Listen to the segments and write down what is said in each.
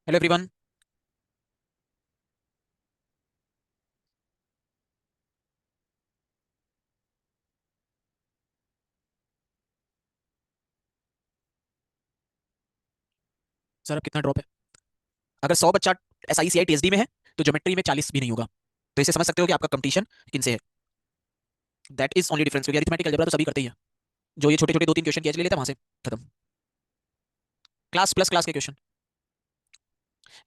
Hello everyone. Sir अब कितना drop है? अगर 100 बच्चा SICI TSD में है तो ज्योमेट्री में 40 भी नहीं होगा। तो इसे समझ सकते हो कि आपका कंपटीशन किनसे है। दैट इज ओनली डिफरेंस, क्योंकि अरिथमेटिक अलजेब्रा तो सभी करते ही हैं। जो ये छोटे छोटे दो तीन क्वेश्चन किए ले लेते हैं वहां से खत्म। क्लास प्लस क्लास के क्वेश्चन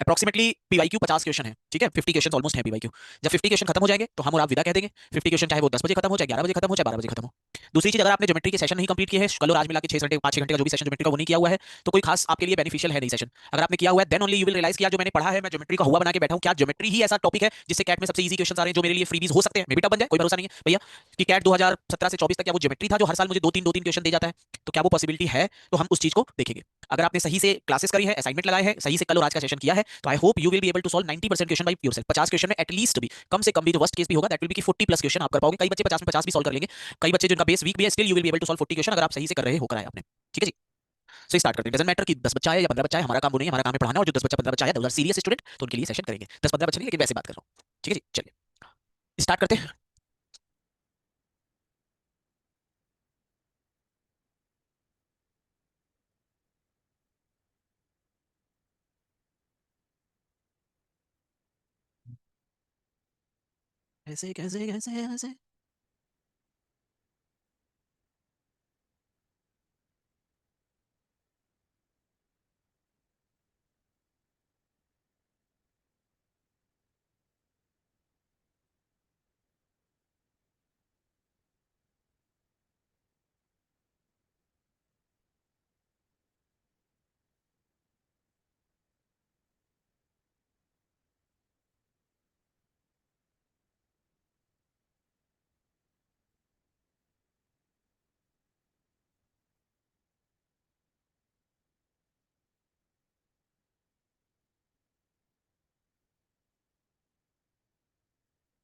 अप्रोक्सीमेटली PYQ 50 क्वेश्चन है, ठीक है। 50 क्वेश्चन ऑलमोस्ट है PYQ। जब 50 क्वेश्चन खत्म हो जाएंगे तो हम और आप विदा कह देंगे। 50 क्वेश्चन चाहे वो 10 बजे खत्म हो, चाहे 11 बजे खत्म हो, चाहे 12 बजे खत्म हो। दूसरी चीज, अगर आपने ज्योमेट्री के सेशन नहीं कंप्लीट किए हैं, कल और आज मिला के 6 घंटे 5 6 घंटे का जो भी सेशन ज्योमेट्री का वो नहीं किया हुआ है, तो कोई खास आपके लिए बेनिफिशियल है नहीं सेशन। अगर आपने किया हुआ है then only you will realize कि यार जो मैंने पढ़ा है, मैं ज्योमेट्री का हुआ बना के बैठा हूं, क्या ज्योमेट्री ही ऐसा टॉपिक है जिससे कैट में सबसे इजी क्वेश्चन आ रहे हैं जो मेरे लिए फ्रीबीज हो सकते हैं। मे भी टफ बन जाए, कोई भरोसा नहीं है भैया कि कैट 2017 से 24 तक क्या वो ज्योमेट्री था जो हर साल मुझे दो तीन क्वेश्चन दे जाता है। तो क्या वो पॉसिबिलिटी है? तो हम उस चीज को देखेंगे। अगर आपने सही से क्लासेस करी है, असाइनमेंट लगाए हैं, सही से कल और आज का सेशन किया है, तो I hope you will be able to solve 90% question by yourself. 50 question में एटलीस्ट भी, कम से कम भी, जो वर्स्ट केस भी होगा दैट विल बी कि 40 प्लस क्वेश्चन आप कर पाओगे। कई बच्चे 50 में 50 भी सॉल्व कर लेंगे। कई बच्चे जिनका बेस वीक भी है, still you will be able to solve 40 question अगर आप सही से कर रहे हो कराया आपने। ठीक है जी। सो स्टार्ट करते हैं। डजंट मैटर कि 10 बच्चा है या 15 बच्चा है, हमारा काम वो नहीं है, हमारा काम है पढ़ाना। और जो 10 बच्चा 15 बच्चा है, दोज आर सीरियस स्टूडेंट, तो उनके लिए सेशन करेंगे। 10 15 बच्चे नहीं, लेकिन वैसे बात कर रहा हूँ। ठीक है जी, चलिए स्टार्ट करते हैं। कैसे कैसे कैसे कैसे।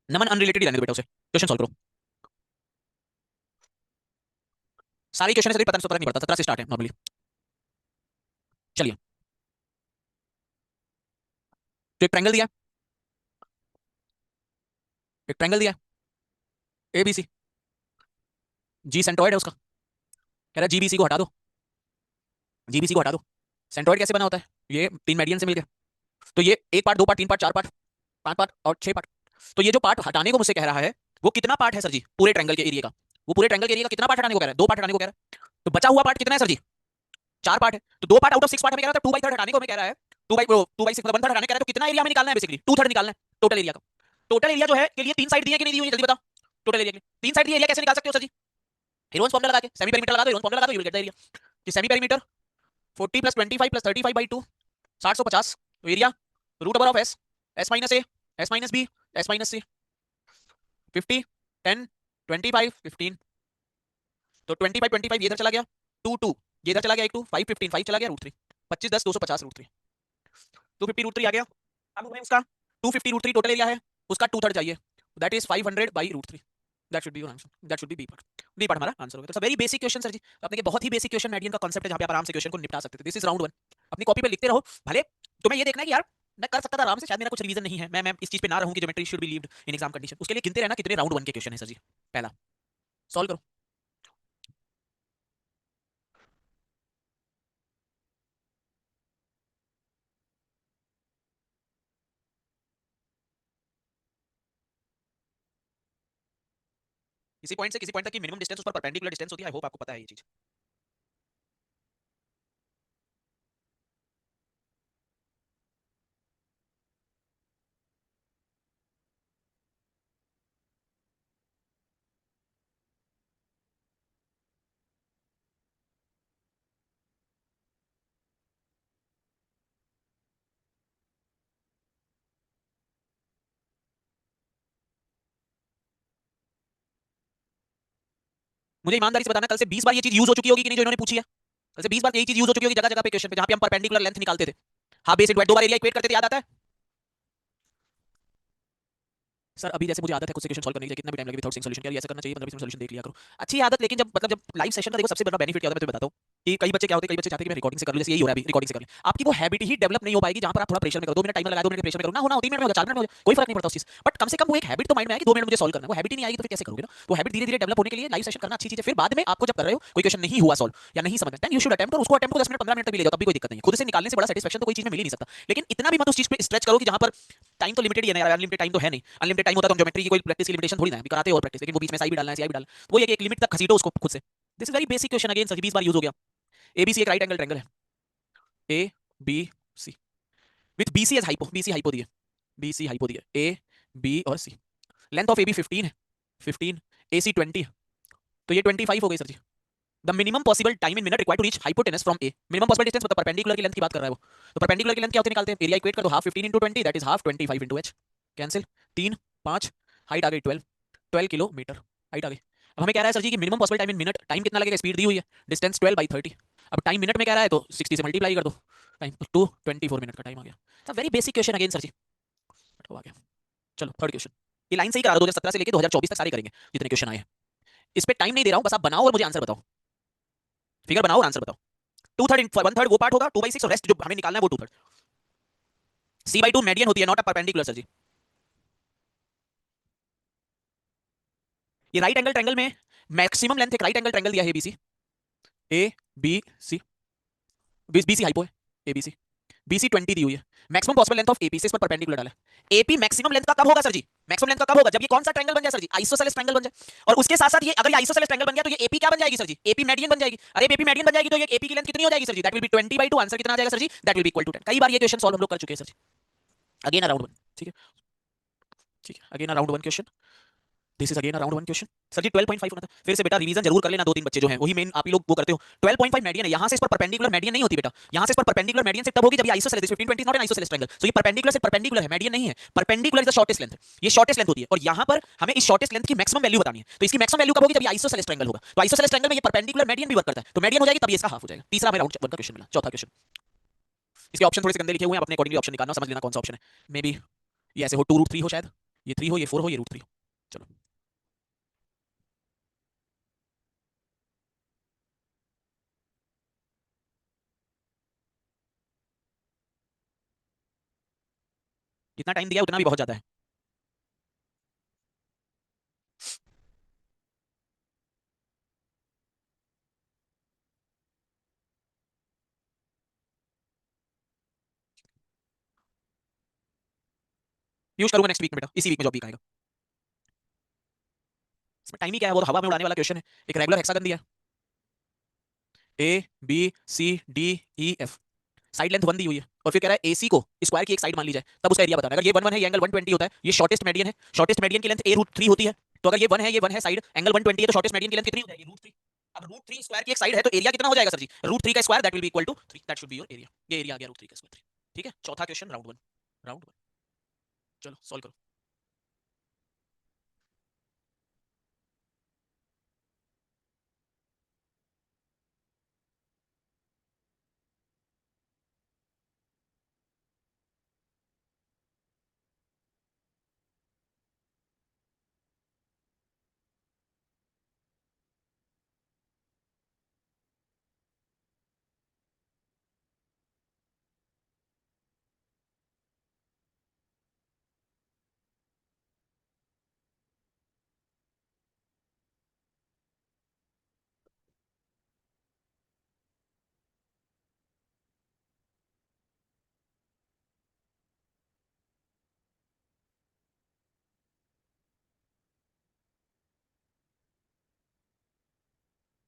नमन अनरिलेटेड ही रहने दो बेटा, उसे क्वेश्चन सॉल्व करो। सारे क्वेश्चन से पता नहीं पड़ता, 17 से स्टार्ट है नॉर्मली। चलिए, तो एक ट्रायंगल दिया, एक ट्रायंगल दिया, ABC। जी सेंट्रोइड है उसका। कह रहा है GBC को हटा दो, GBC को हटा दो। सेंट्रोइड कैसे बना होता है? ये तीन मेडियन से मिलकर। तो ये एक पार्ट, दो पार्ट, तीन पार्ट, चार पार्ट, पांच पार्ट और छह पार्ट। तो ये जो पार्ट हटाने को मुझसे कह रहा है, वो कितना पार्ट है सर जी पूरे ट्रायंगल के एरिया का? वो पूरे ट्रायंगल के एरिया का कितना पार्ट हटाने को कह रहा है? दो पार्ट हटाने को कह रहा है। तो बचा हुआ पार्ट कितना है सर जी? चार पार्ट है। तो दो part out of six part में कह रहा था, 2/3 हटाने को हमें कह रहा है। 2/6 मतलब 1/3 हटाने कह रहा है। तो कितना एरिया हमें निकालना है? बेसिकली 2/3 निकालना है टोटल एरिया का। टोटल एरिया जो है के लिए तीन साइड दिए कि नहीं दी हुई? जल्दी बताओ। टोटल एरिया के लिए तीन साइड दिए, एरिया कैसे निकाल सकते हो सर जी? हेरोन्स फॉर्मूला लगा के, सेमी पेरीमीटर लगा दो, हेरोन्स फॉर्मूला लगा दो, you will get the area. कि सेमी पेरीमीटर 40 + 25 + 35/2, 60/50। तो area root over of s, s minus a, s minus b, s minus c. 50, 10, 25, 15। तो 25 25 ये इधर चला गया, 2 2 ये इधर चला गया, एक 2 5 15 5 चला गया, रूट 3। 25 10 250 रूट 3। 250 रूट 3 आ गया। अब हमें उसका 250 रूट 3 टोटल एरिया है, उसका 2/3 चाहिए। That is 500/√3। That should be your answer, that should be B part. B part हमारा आंसर होगा। तो वेरी बेसिक क्वेश्चन सर जी। आपने के बहुत ही बेसिक क्वेश्चन, मेडियन का कांसेप्ट है जहां पे आप आराम से क्वेश्चन को निपटा सकते थे। This is round 1। अपनी कॉपी पे लिखते रहो। भले तुम्हें ये देखना है कि यार मैं कर सकता था आराम से, शायद मेरा कुछ रिवीजन नहीं है, मैं इस चीज पे ना रहूं कि geometry should be levied in exam condition. उसके लिए गिनते रहना कितने राउंड 1 के क्वेश्चन है सर जी। पहला सॉल्व करो। किसी पॉइंट से किसी पॉइंट तक की मिनिमम डिस्टेंस उस पर परपेंडिकुलर डिस्टेंस होती है। आई होप आपको पता है ये चीज। मुझे ईमानदारी से बताना, कल से 20 बार ये चीज यूज हो चुकी होगी कि नहीं जो इन्होंने पूछी है? कल से 20 बार यही चीज यूज हो चुकी होगी जगह जगह पे क्वेश्चन पे, जहां पे हम परपेंडिकुलर लेंथ निकालते थे। हाँ बेस इनटू दो बार एरिया इक्वेट करते थे, याद आता है? सर अभी जैसे मुझे आदत है खुद से क्वेश्चन सॉल्व करने की, कितना भी टाइम लगे विदाउट सीइंग सॉल्यूशन, क्या ऐसा करना चाहिए? 15 मिनट में सॉल्यूशन देख लिया करो। अच्छी आदत, लेकिन जब ये लाइव सेशन का देखो सबसे बड़ा बेनिफिट क्या होता है मैं तुम्हें बताता हूँ। कि कई बच्चे क्या होते हैं, कई बच्चे चाहते हैं कि मैं रिकॉर्डिंग से कर लूं, जैसे यही हो रहा है अभी, रिकॉर्डिंग से कर ले। आपकी वो हैबिट ही डेवलप नहीं हो पाएगी जहां पर आप थोड़ा प्रेशर में करो, 2 मिनट टाइमर लगा, 2 मिनट प्रेशर में करो ना, होना हो 3 मिनट में हो जाए, 4 मिनट में हो जाए, कोई फर्क नहीं पड़ता उस चीज, बट कम से कम वो एक हैबिट तो माइंड में आएगी, 2 मिनट मुझे सॉल्व करना है। वो हैबिट ही नहीं आएगी तो फिर कैसे करोगे ना। वो हैबिट धीरे धीरे डेवलप होने के लिए लाइव सेशन करना अच्छी चीज है। फिर बाद में आपको जब कर रहे हो कोई क्वेश्चन नहीं हुआ सॉल्व या नहीं समझ में, देन यू शुड अटेम्प्ट, और उसको अटेम्प्ट को 10 मिनट 15 मिनट तक भी ले जाओ, तब भी कोई दिक्कत नहीं है। खुद से निकालने से बड़ा सेटिस्फैक्शन तो कोई चीज में मिल ही नहीं सकता। लेकिन इतना भी मत उस चीज पे स्ट्रेच करो कि जहां पर टाइम तो लिमिटेड ही है ना यार, अनलिमिटेड टाइम तो है नहीं। अनलिमिटेड टाइम होता तो हम ज्योमेट्री की कोई प्रैक्टिस की लिमिटेशन थोड़ी ना है, कराते हो और प्रैक्टिस, लेकिन वो बीच में साई भी डालना है, सीआई भी डालना है, वो ये कि एक लिमिट तक घसीटो उसको खुद से। This is very basic question, again sir 20 बार यूज हो गया। एबीसी एक राइट एंगल ट्रायंगल है, A B C with BC as hypo, BC hypo दिए, बीसी हाइपो दिए, ए बी और सी। लेंथ ऑफ एबी 15 है, 15, एसी 20 है, तो ये 25 हो गई सर जी। The minimum possible time in minute required to reach hypotenuse from A, minimum possible distance मतलब परपेंडिकुलर की लेंथ की बात कर रहा है वो। तो परपेंडिकुलर की लेंथ क्या होती है निकालते हैं, एरिया इक्वेट कर दो, half 15 into 20 that is half 25 into h, cancel, 3 5, height आ गई 12, 12 किलोमीटर हाइट आ गई। अब हमें कह रहा है सर जी कि minimum possible time in minute, time कितना लगेगा, स्पीड दी हुई है, डिस्टेंस 12/30, अब टाइम मिनट में कह रहा है तो 60 से मल्टीप्लाई कर दो, टाइम तो 24 मिनट का टाइम आ गया। Very basic question again sir ji, आ गया। चलो थर्ड क्वेश्चन, ये लाइन से ही करा दो, 2017 से लेके 2024 तक सारे करेंगे जितने क्वेश्चन आए हैं। इस पे टाइम नहीं दे रहा हूं, बस आप बनाओ और मुझे आंसर बताओ, फिगर बनाओ और आंसर बताओ। 2/3 1/3 वो पार्ट होगा, 2/6 और रेस्ट जो हमें निकालना है वो 2/3। c/2 मीडियन होती है, नॉट अ परपेंडिकुलर सर जी। ये राइट एंगल ट्रायंगल में मैक्सिमम लेंथ, एक राइट एंगल ट्रायंगल दिया है ABC, A B C, BC hypo है, एबीसी, बीसी 20 दी हुई है, maximum possible length of AP से इस पर परपेंडिकुलर डाला है। एपी मैक्सिमम लेंथ का कब होगा सर जी, मैक्सिमम लेंथ का कब होगा, जब ये कौन सा ट्रायंगल बन जाए सर जी, आइसोसेलेस ट्रायंगल बन जाए। और उसके साथ साथ ये अगर ये आइसोसेलेस ट्रायंगल बन गया तो ये एपी क्या बन जाएगी सर जी, एपी मीडियन बन जाएगी। अरे एपी मीडियन बन जाएगी तो ये एपी की लेंथ कितनी हो जाएगी sir ji, that will be 20/2, answer कितना आ जाएगा sir ji, that will be equal to 10। कई बार ये क्वेश्चन सॉल्व हम लोग कर चुके हैं sir ji. Again around one, ठीक है, ठीक है, again around one question, this is again around one question. Sir ji 12.5 होना था, फिर से बेटा रिवीजन जरूर कर लेना, 2-3 बच्चे जो हैं वही मेन आप ही लोग वो करते हो। 12.5 मीडियन है, यहां से इस पर परपेंडिकुलर मीडियन नहीं होती बेटा, यहां से इस पर परपेंडिकुलर मीडियन से तब होगी जब ये isosceles, 15-20 not an isosceles triangle, so ये परपेंडिकुलर से परपेंडिकुलर है, मीडियन नहीं है। Perpendicular is the shortest length, ये शॉर्टेस्ट लेंथ होती है, और यहां पर हमें इस शॉर्टेस्ट लेंथ की मैक्सिमम वैल्यू बतानी है। तो इसकी मैक्सिमम वैल्यू कब होगी, जब ये आइसोसेलेस ट्रायंगल होगा। तो आइसोसेलेस ट्रायंगल में ये परपेंडिकुलर मीडियन भी वर्क करता है, तो मीडियन हो जाएगी तब ये इसका हाफ हो जाएगा। तीसरा हमें राउंड 1 का क्वेश्चन मिला, चौथा क्वेश्चन। इसके ऑप्शन थोड़े से गंदे लिखे हुए हैं, आप अपने अकॉर्डिंगली ऑप्शन निकालना, समझ लेना कौन सा ऑप्शन है। मे बी ये ऐसे हो 2√3 हो, शायद ये 3 हो, ये 4 हो, ये √3 हो। चलो जितना टाइम दिया उतना भी बहुत ज्यादा है। यूज करूंगा नेक्स्ट वीक में बेटा, इसी वीक में जॉब वीक आएगा। इसमें टाइम ही क्या है, वो तो हवा में उड़ाने वाला क्वेश्चन है। एक रेगुलर हेक्सागन दिया है, A B C D E F, side length 1 दी हुई है, और फिर कह रहा है एसी को स्क्वायर की एक साइड मान ली जाए, तब उसका एरिया बताना है। अगर ये 1 1 है, ये एंगल 120 होता है, ये शॉर्टेस्ट मीडियन है, शॉर्टेस्ट मीडियन की लेंथ a√3 होती है। तो अगर ये 1 है, ये 1 है, साइड एंगल 120 है, तो शॉर्टेस्ट मीडियन की लेंथ कितनी हो जाएगी, √3। अब √3 स्क्वायर की एक साइड है तो एरिया कितना हो जाएगा सर जी, √3 का square, that will be equal to 3, that should be your area. ये एरिया आ गया √3 का स्क्वायर 3। ठीक है, चौथा क्वेश्चन राउंड 1, राउंड 1। चलो सॉल्व करो।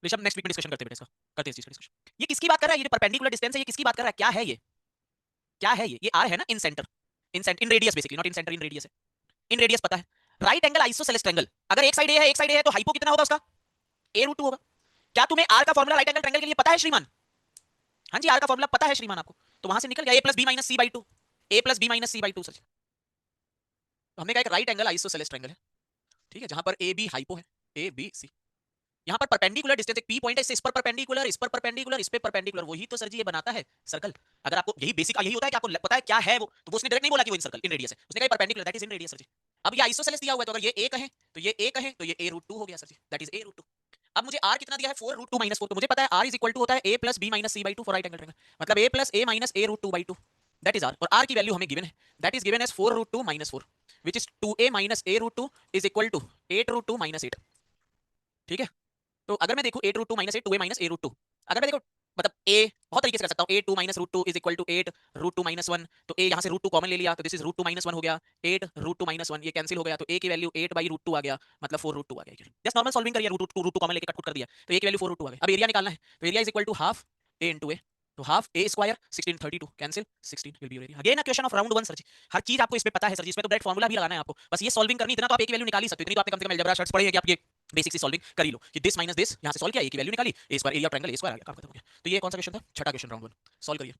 ऋषभ नेक्स्ट वीक में डिस्कशन करते हैं बेटा इसका, करते हैं इस चीज का डिस्कशन। ये किसकी बात कर रहा है, ये परपेंडिकुलर डिस्टेंस है, ये किसकी बात कर रहा है, क्या है ये, क्या है ये आर है ना, incentre, inradius basically, not incentre, inradius है, इन रेडियस पता है। राइट एंगल आइसोसेलेस ट्रायंगल, अगर एक साइड ए है एक साइड ए है तो हाइपो कितना होगा उसका, a√2 होगा। क्या तुम्हें आर का फॉर्मूला राइट एंगल ट्रायंगल के लिए पता है श्रीमान, हाँ जी आर का फॉर्मूला पता है श्रीमान आपको, तो वहां से निकल गया a+b-c/2, a+b-c/2 सर। तो हमने कहा एक राइट एंगल आइसोसेलेस ट्रायंगल है, ठीक है, जहां पर ए बी हाइपो है, ए बी सी, यहाँ पर परपेंडिकुलर डिस्टेंस एक पी पॉइंट है, इस पर परपेंडिकुलर, इस पर परपेंडिकुलर, इस पे परपेंडिकुलर, वही तो सर जी ये बनाता है सर्कल। अगर आपको यही बेसिक यही होता है कि आपको पता है क्या है वो, तो वो उसने डायरेक्ट नहीं बोला कि वो इन सर्कल इन रेडियस है, उसने कहा perpendicular that is inradius sir ji. अब ये आइसोसेलेस दिया हुआ है, तो अगर ये ए कहे तो ये ए कहे तो ये a√2 हो गया sir ji, that is a√2। अब मुझे आर कितना दिया है 4 √2 - 4, तो मुझे पता है आर इज इक्वल टू होता है a plus b minus c by two for right angle triangle, मतलब a plus a minus a √2/2, that is R. और आर की वैल्यू हमें गिवन है, that is given as 4 √2 - 4 which is 2a minus a √2 is equal to 8 √2 - 8। ठीक है, तो अगर मैं देखूं 8 √2 - 8 2a माइनस a √2, अगर मैं देखो मतलब a बहुत तरीके से कर सकता हूं, a2 minus √2 is equal to 8 √2 - 1, तो a यहां से √2 कॉमन ले लिया तो दिस इज √2 - 1 हो गया, 8 √2 - 1 ये कैंसिल हो गया, तो a की वैल्यू 8/√2 आ गया, मतलब 4 √2 आ गया। जस्ट नॉर्मल सॉल्विंग करिए, √2 कॉमन लेके कट कर दिया तो a की वैल्यू 4 √2 आ गई। अब एरिया निकालना है, तो area is equal to half a into a, तो half a square 16 32 cancel 16 will be your area. Again a question of round 1 sir ji, हर चीज आपको इसमें पता है सर जी, इसमें तो डायरेक्ट फार्मूला भी लगाना है आपको, बस ये सॉल्विंग करनी, इतना तो आप a की वैल्यू निकाल ही सकते हो, इतनी तो आपने कम से कम अलजेब्रा शर्ट्स पढ़ी है कि आप ये बेसिक सी सॉल्विंग कर ही लो कि दिस माइनस दिस, यहां से सॉल्व किया, a की वैल्यू निकाली, a square area of triangle a square आ गया, काम खत्म हो गया। तो ये कौन सा क्वेश्चन था, छठा क्वेश्चन राउंड 1, सॉल्व करिए।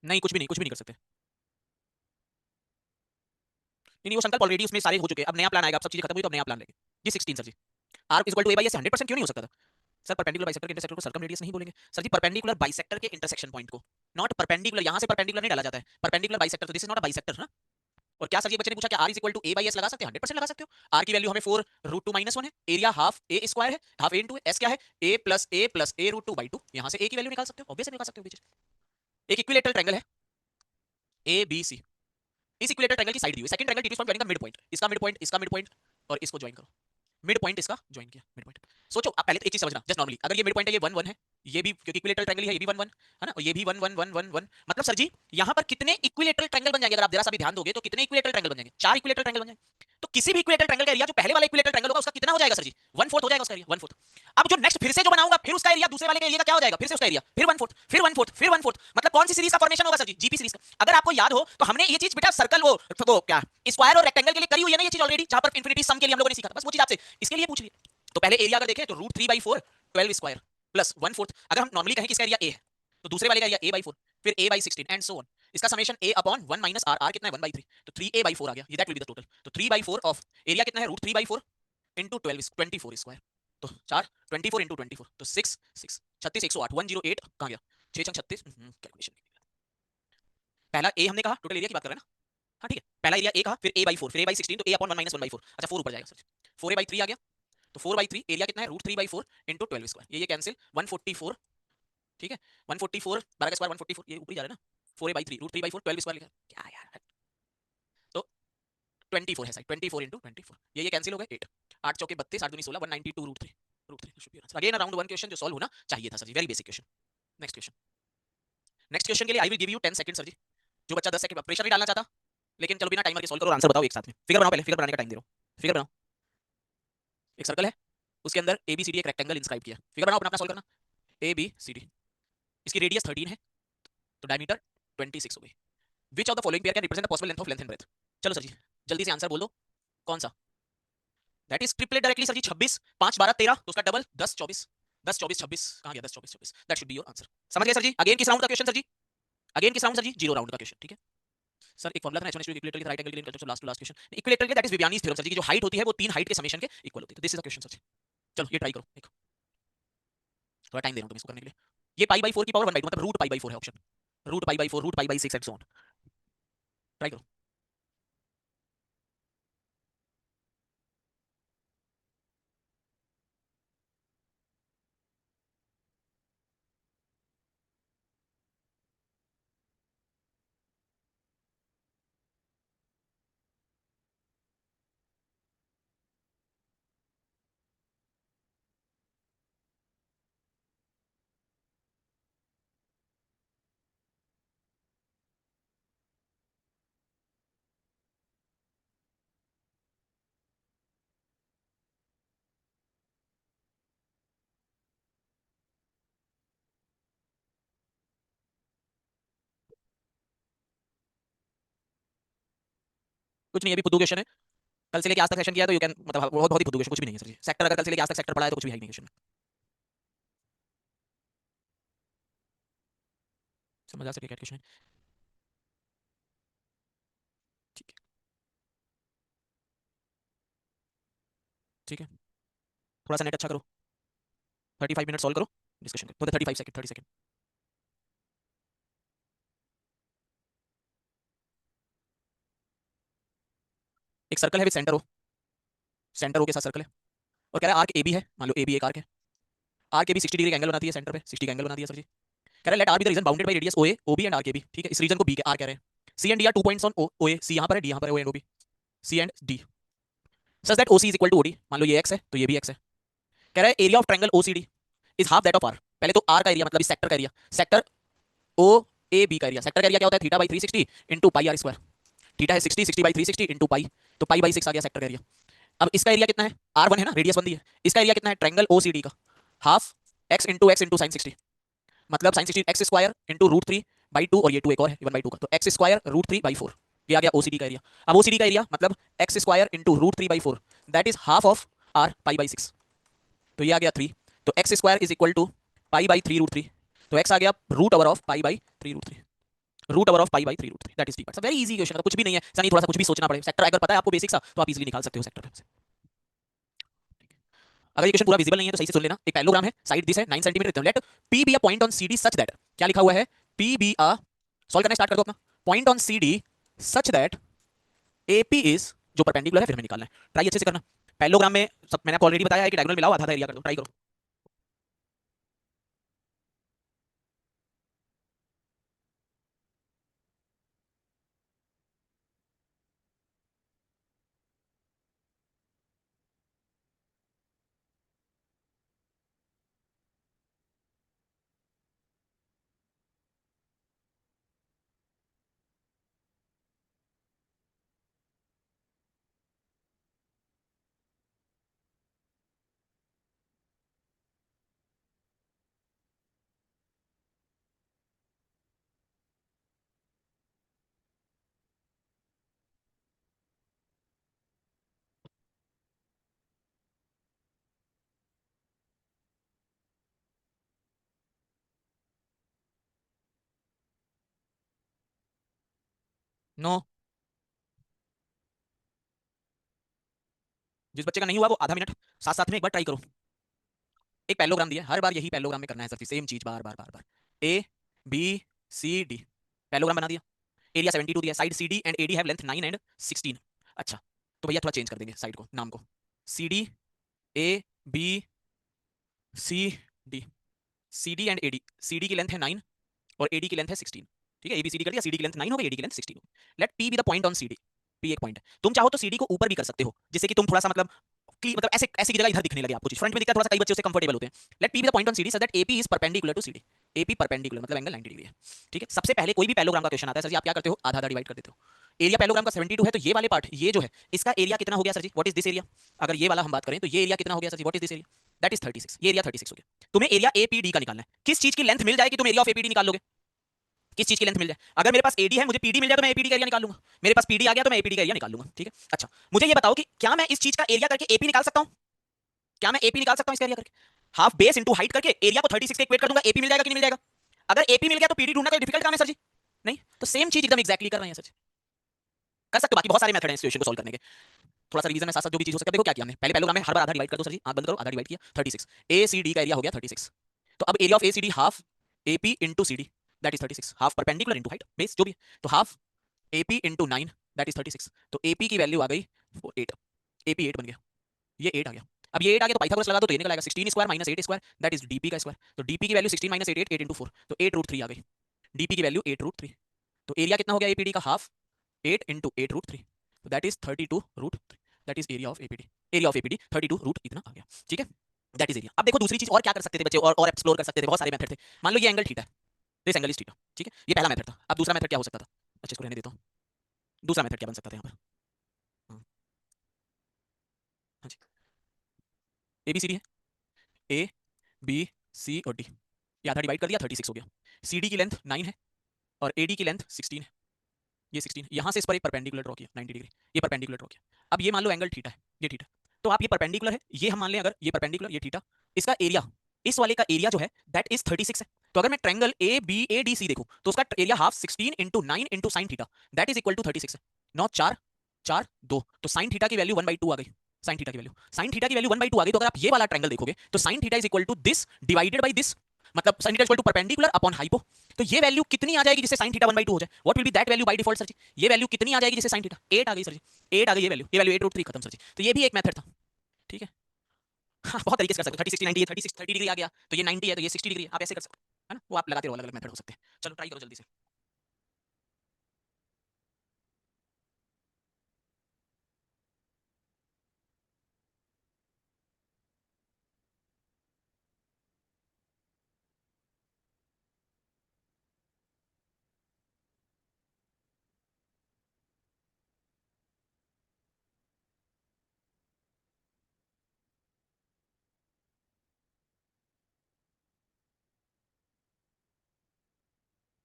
नहीं कुछ भी नहीं, कुछ भी नहीं कर सकते। नहीं नहीं, वो संकल्प ऑलरेडी उसमें सारे हो चुके हैं, अब नया प्लान आएगा, अब सब चीजें खत्म हुई तो अब नया प्लान लेंगे। जी 16 सर जी, R equal to a by से 100% क्यों नहीं हो सकता था सर? परपेंडिकुलर बाइसेक्टर के इंटरसेक्टर को सर्कम रेडियस नहीं बोलेंगे सर जी, परपेंडिकुलर बाइसेक्टर के इंटरसेक्शन पॉइंट को, नॉट परपेंडिकुलर, यहां से परपेंडिकुलर नहीं डाला जाता है, परपेंडिकुलर बाइसेक्टर, तो this is not a bisector ना। और क्या सर ये बच्चे ने पूछा कि R is equal to a by S लगा सकते हैं, 100% लगा सकते हो। आर की वैल्यू हमें 4 √2 - 1 है, एरिया हाफ a स्क्वायर है, हाफ a इंटू एस क्या है, a √2/2, यहां से a की वैल्यू निकाल सकते हो, ऑब्वियसली निकाल सकते हो। एक इक्विलेटरल ट्रायंगल है ए बी सी, इस इक्विलेटरल ट्रायंगल की साइड दी हुई, second triangle T point joining का मिड पॉइंट, इसका मिड पॉइंट और इसको ज्वाइन करो, मिड पॉइंट इसका ज्वाइन किया, मिड पॉइंट। सोचो आप पहले तो एक चीज समझना जस्ट नॉर्मली, अगर ये मिड पॉइंट है, ये 1 1 है, ये भी क्योंकि इक्विलेटरल ट्रायंगल है, ये भी 1 1 है ना, और ये भी 1 1 1 1 1, मतलब सर जी यहां पर कितने इक्विलेटरल ट्रायंगल बन जाएंगे, अगर आप जरा सा भी ध्यान दोगे तो कितने इक्विलेटरल ट्रायंगल बन जाएंगे, 4 इक्विलेटरल ट्रायंगल बन जाएंगे। तो किसी भी इक्विलेटरल ट्रायंगल का एरिया जो पहले वाला इक्विलेटरल ट्रायंगल होगा उसका कितना हो जाएगा सर जी, 1/4 हो जाएगा उसका एरिया, 1/4। अब जो नेक्स्ट फिर से जो बनाऊंगा फिर उसका एरिया दूसरे वाले के एरिया का क्या हो जाएगा, फिर से उसका एरिया, फिर 1/4 फिर 1/4 फिर 1/4, मतलब कौन सी सीरीज का फॉर्मेशन होगा सर जी, जीपी सीरीज का। अगर आपको याद हो तो हमने ये चीज बेटा सर्कल वो क्या स्क्वायर और रेक्टेंगल के लिए करी हुई है ना ये चीज ऑलरेडी, जहां पर इंफिनिटी सम के लिए हम लोगों ने सीखा था, बस वो चीज आपसे इसके लिए पूछ ली। तो पहले एरिया अगर देखें तो √3/4 12 स्क्वायर प्लस 1/4, अगर हम नॉर्मली कहें कि इसका एरिया ए है तो दूसरे वाले का एरिया a/4, फिर a/16 एंड सो ऑन, इसका summation a upon 1 minus R, R कितना है 1/3, तो 3a/4 आ गया, ये that will be the total. तो 3/4 ऑफ एरिया कितना है √3/4 इंटू 12 24 स्क्वायर, तो 4 24 इंटू 24 तो 6 6 36 108 108 कहां गया, 6 छंग 36, कैलकुलेशन। पहला ए हमने कहा, टोटल एरिया की बात कर रहे हैं ना, हाँ ठीक है, पहला एरिया ए कहा, फिर a/4 फिर a/16, तो a अपॉन 1 माइनस 1/4, अच्छा 4 ऊपर जाएगा सर, 4a/3 आ गया, तो 4/3 एरिया कितना है √3/4 इंटू 12 स्क्वायर, ये कैंसिल 144, ठीक है 144 12 का स्क्वायर 144, ये ऊपर ही जा रहा है ना, 4a/3 √3/4 12 स्क्वायर लिखा क्या यार, तो 24 है साइड, 24 इंटू 24, ये कैंसिल हो गए 8 8 चौके 32 8 दूनी 16 192 √3 should be answer. Again around one question जो सॉल्व होना चाहिए था sir ji, very basic question. Next question, next question के लिए I will give you 10 second sir ji, जो बच्चा 10 सेकंड प्रेशर नहीं डालना चाहता, लेकिन चलो बिना टाइमर के सॉल्व करो और आंसर बताओ एक साथ में, फिगर बनाओ, पहले फिगर बनाने का टाइम दे रहा हूं, फिगर बनाओ। एक सर्कल है, उसके अंदर ए बी सी डी एक रेक्टेंगल इंस्क्राइब किया, फिगर बनाओ अपना अपना सॉल्व करना, ए बी सी डी, इसकी रेडियस 13 है तो डायमीटर 26 हो गई, which of the following pair can represent the possible length of length and breadth. चलो सर जी जल्दी से आंसर बोल दो, कौन सा, that is triplet directly sir ji, 26 5 12 13, तो उसका डबल 10 24 10 24 26 कहां गया, 10 24 26, that should be your answer. समझ गए सर जी, अगेन किस राउंड का क्वेश्चन सर जी, अगेन किस राउंड सर जी, जीरो राउंड का क्वेश्चन, ठीक है। सर एक फॉर्मूला था h1 इक्विलेटरल के राइट एंगल के लिए, last two last question equilateral के, that is Viviani's theorem sir ji, की जो हाइट होती है वो तीन हाइट के समेशन के इक्वल होती है, तो this is the question sir ji. चलो ये ट्राई करो, एक थोड़ा टाइम दे रहा हूं तुम्हें इसको करने के लिए, ये π/4 की पावर 1/2 मतलब √π/4 है option, √π/4 √π/6 and so on, try करो। कुछ नहीं, अभी फुद्दू क्वेश्चन है, कल से लेके आज तक सेशन किया है तो यू कैन, मतलब बहुत बहुत ही फुद्दू क्वेश्चन, कुछ भी नहीं है सर जी। सेक्टर अगर कल से लेके आज तक सेक्टर पढ़ा है तो कुछ भी है ही नहीं क्वेश्चन में। समझ आ सके क्या क्वेश्चन है? ठीक है, ठीक है, थोड़ा सा नेट अच्छा करो, 35 मिनट सॉल्व करो, डिस्कशन करो, तो 35 सेकंड, 30 सेकंड। एक सर्कल है विद सेंटर हो, सेंटर ओ के साथ सर्कल है, और कह रहा है आर्क ए बी है, मान लो ए बी एक आर्क है, आर्क ए बी 60 डिग्री का एंगल बनाती है सेंटर पे, 60 का एंगल बना दिया सर जी। कह रहा है let R be the region bounded by radius O A, O B and R के बी, ठीक है, इस रीजन को बी के आर कह रहे हैं। C and D are 2 points on O A, C यहां पर है, डी यहां पर है, O and O B, C and D, such that O C is equal to O D, मान लो ये एक्स है तो ये भी एक्स है। कह रहा है area of triangle O C D is half that of R, पहले तो आर का एरिया मतलब इस सेक्टर का area, sector O A B का एरिया, सेक्टर का एरिया क्या होता है, theta by 360 into pi R square, theta है 60, 60 बाई 360 इंटू पाई, तो पाई बाई 6 आ गया सेक्टर का एरिया। अब इसका एरिया कितना है, आर वन है ना, रेडियस वन दी है, इसका एरिया कितना है ट्रायंगल ओ सी डी का, हाफ एक्स इंटू साइन 60, मतलब sine 60 X square into root three by two, और ये टू एक और है 1/2 का, तो X square root three by four, ये आ गया ओसीडी का एरिया। अब ओसीडी का एरिया मतलब X square into root three by four, that is half of R pi by six, तो ये आ गया थ्री, तो X square is equal to pi by three root three, तो एक्स आ गया root over of pi by three root three, root over of pi by three root three, that is D part. Very easy question, कुछ भी नहीं है सनी, थोड़ा सा कुछ भी सोचना पड़े, सेक्टर अगर पता है आपको बेसिक सा तो आप इजीली निकाल सकते हो सेक्टर से। अगर ये क्वेश्चन पूरा विजिबल नहीं है तो सही से सुन लेना, एक पैरेललोग्राम है, साइड दिस है 9 centimetre, let P be a point on C D such that, क्या लिखा हुआ है, पी बी अ, सॉल्व करना स्टार्ट कर दो अपना, point on C D such that A P is, जो परपेंडिकुलर है फिर हमें निकालना है, ट्राई अच्छे से करना। पैरेललोग्राम में सब मैंने आपको ऑलरेडी बताया है कि डायगोनल मिलाओ, आधा आधा एरिया कर दो, ट्राई करो। नो, जिस बच्चे का नहीं हुआ वो आधा मिनट साथ साथ में एक बार ट्राई करो। एक पैरेललोग्राम दिया है, हर बार यही पैरेललोग्राम में करना है सर, सेम चीज बार बार बार बार, A B C D, parallelogram बना दिया, एरिया 72 दिया, side C D and A D have length 9 and 16, अच्छा तो भैया थोड़ा चेंज कर देंगे साइड को, नाम को, C D A B C D, C D and A D, C D की लेंथ है 9 और ए डी की लेंथ है 16, ठीक है, एबीसीडी कर दिया, सीडी की लेंथ 9 हो गई, एडी की लेंथ 16 हो गई, let P be the point on CD, P एक पॉइंट है, तुम चाहो तो सीडी को ऊपर भी कर सकते हो, जिससे कि तुम थोड़ा सा मतलब मतलब ऐसे ऐसी की जगह इधर दिखने लगे आपको, चीज फ्रंट में दिखता है थोड़ा सा, कई बच्चे उससे कंफर्टेबल होते हैं। Let P be the point on CD so that AP is perpendicular to CD, AP perpendicular मतलब एंगल 90 डिग्री है, ठीक है। सबसे पहले कोई भी पैरेललोग्राम का क्वेश्चन आता है सर जी, आप क्या करते हो, आधा आधा डिवाइड कर देते हो, एरिया पैरेललोग्राम का 72 है, तो ये वाले पार्ट ये जो है इसका एरिया कितना हो गया sir ji, what is this area, अगर ये वाला हम बात करें तो ये एरिया कितना हो गया sir ji, what is this area, that is 36, ये एरिया 36 हो गया, तुम्हें एरिया एपीडी का निकालना है, किस चीज की लेंथ मिल जाएगी तुम एरिया ऑफ एपीडी निकाल लोगे, किस चीज की लेंथ मिल जाए, अगर मेरे पास एडी है मुझे पीडी मिल जाए तो मैं एपीडी का एरिया निकाल लूंगा, मेरे पास पीडी आ गया तो मैं एपीडी का एरिया निकाल लूंगा, ठीक है। अच्छा मुझे ये बताओ कि क्या मैं इस चीज का एरिया करके एपी निकाल सकता हूं, क्या मैं एपी निकाल सकता हूं इसका एरिया करके, हाफ बेस इंटू हाइट करके एरिया को 36 से इक्वेट कर दूंगा, एपी मिल जाएगा कि नहीं मिल जाएगा, अगर एपी मिल गया तो पीडी ढूंढना कोई डिफिकल्ट काम है सर जी, नहीं, तो सेम चीज एकदम एक्जैक्टली कर रहे हैं सर जी, कर सकते हो, बाकी बहुत सारे मेथड हैं इस सिचुएशन को सॉल्व करने के, थोड़ा सा रिवीजन में साथ साथ जो भी चीज हो सकती है, देखो क्या किया हमने, पहले पैरेललोग्राम में हर बार आधा डिवाइड कर दो सर जी, आंख बंद करो, आधा डिवाइड किया 36, ए सी डी का एरिया हो गया 36, तो अब area of A C D half AP into C D, that is 36, half perpendicular into height base जो भी है, तो half AP into 9 that is 36, तो AP की वैल्यू आ गई 8, AP 8 बन गया, ये 8 आ गया, अब ये 8 आ गया तो पाइथागोरस लगा दो तो ये निकल आएगा 16 square minus 8 square, that is DP का स्क्वायर, तो DP की वैल्यू 16 माइनस 8 8 8 इंटू 4, तो 8 रूट 3 आ गई, DP की वैल्यू 8 रूट 3, तो एरिया कितना हो गया APD का, हाफ 8 इंटू 8 रूट 3, तो that is 32 root 3, that is area of APD, area of APD 32 root इतना आ गया, ठीक है, दैट इज एरिया। अब देखो दूसरी चीज और क्या कर सकते थे बच्चे, और एक्सप्लोर कर सकते थे, बहुत सारे मेथड थे, मान लो ये एंगल थीटा है, दिस एंगल इज थीटा, ठीक है, ये पहला मेथड था, अब दूसरा मेथड क्या हो सकता था, अच्छा इसको रहने देता हूं, दूसरा मेथड क्या बन सकता था यहाँ पर, हाँ हाँ जी, ए बी सी डी है, ए बी सी और डी, ये आधा डिवाइड कर दिया 36 हो गया, सी डी की लेंथ 9 है और ए डी की लेंथ 16 है, ये 16, यहाँ से इस पर एक परपेंडिकुलर ड्रॉ किया 90 डिग्री, ये परपेंडिकुलर ड्रॉ किया। अब ये मान लो एंगल थीटा है, ये थीटा, तो आप ये परपेंडिकुलर है, ये हम मान लें अगर ये परपेंडिकुलर ये थीटा, इसका एरिया, इस वाले का एरिया जो है दैट इज 36 है। तो अगर मैं triangle A B A D C देखूं तो उसका area half 16 into 9 into sine theta that is equal to 36 है। 9 4 4 2, तो साइन थीटा की वैल्यू 1/2 आ गई। साइन थीटा की वैल्यू 1/2 आ गई, तो अगर आप ये वाला ट्रायंगल देखोगे तो sine theta is equal to this divided by this, मतलब sine theta is equal to perpendicular upon hypo. तो ये वैल्यू कितनी आ जाएगी जिससे साइन थीटा 1/2 हो जाए? What will be that value by default sir जी? ये वैल्यू कितनी आ जाएगी जिससे साइन थीटा 8 आ गई सर जी, 8 आ गई, ये वैल्यू 8/3 खत्म सर जी। तो ये भी एक मेथड था, ठीक है। हाँ, बहुत तरीके से कर सकते हो, 30 60 90 है, 30 डिग्री आ गया तो ये 90 है तो ये 60 डिग्री, आप ऐसे कर सकते हो, है ना, वो आप लगाते रहो, अलग अलग मेथड हो सकते हैं। चलो ट्राई करो जल्दी से।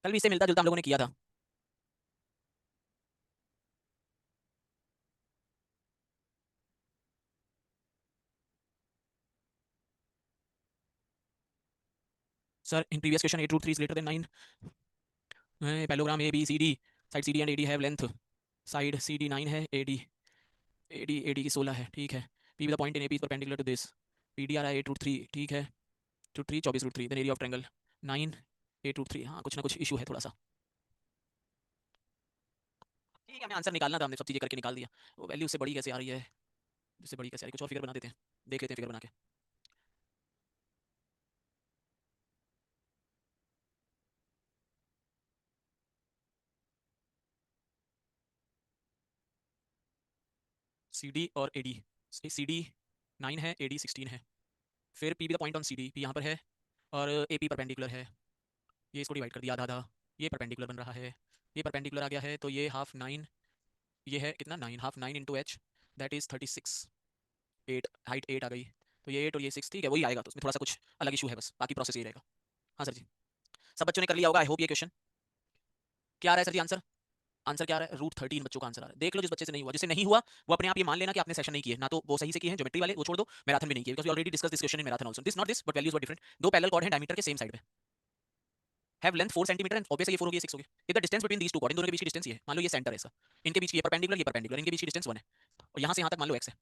कल भी इससे मिलता जुलता हम लोगों ने किया था। Sir in previous question 8 root 3 is greater than 9, parallelogram A B C D, side C D and A D have length, side C D 9 है, ए डी की 16 है, ठीक है। P the point in A P is perpendicular to this, P D आ रहा है 8 root 3, ठीक है, root 3 24 root 3, then area of triangle 9 8 root 3। हाँ कुछ ना कुछ इशू है थोड़ा सा, ठीक है, हमें आंसर निकालना था, हमने सब चीज़ें करके निकाल दिया। वो वैल्यू उससे बड़ी कैसे आ रही है, उससे बड़ी कैसे आ रही है, कुछ और फिगर बना देते हैं, देख लेते हैं फिगर बना के। सी डी और ए डी, सी डी 9 है, ए डी 16 है, फिर P be the point on C D, P यहाँ पर है और ए पी परपेंडिकुलर है, ये इसको डिवाइड कर दिया आधा आधा, ये परपेंडिकुलर बन रहा है, ये परपेंडिकुलर आ गया है, तो ये हाफ 9, ये है कितना 9, half 9 into H that is 36, 8 height 8 आ गई, तो ये 8 और ये 6, ठीक है वही आएगा, तो उसमें थोड़ा सा कुछ अलग इशू है बस, बाकी प्रोसेस ये रहेगा। हाँ सर जी, सब बच्चों ने कर लिया होगा आई होप। ये क्वेश्चन क्या आ रहा है सर जी आंसर? आंसर क्या आ रहा है? रूट 13 बच्चों का आंसर आ रहा है, देख लो जिस बच्चे से नहीं हुआ, जिससे नहीं हुआ वो अपने आप ये मान लेना कि आपने सेशन नहीं किए ना, तो वो सही से किए हैं ज्योमेट्री वाले वो छोड़ दो, मैराथन भी नहीं किए, because we already discuss this question in marathon also, this not this but values were different. दो पैरेलल कॉर्ड हैं डायमीटर के सेम साइड पे, have length 4 centimetre and obviously ये 4 हो गया 6 हो गया, if the distance between these two chord, इन दोनों के बीच की डिस्टेंस ये है, मान लो ये सेंटर है इसका, इनके बीच की ये परपेंडिकुलर इनके बीच की डिस्टेंस 1 है, और यहाँ से यहाँ तक मान लो x है,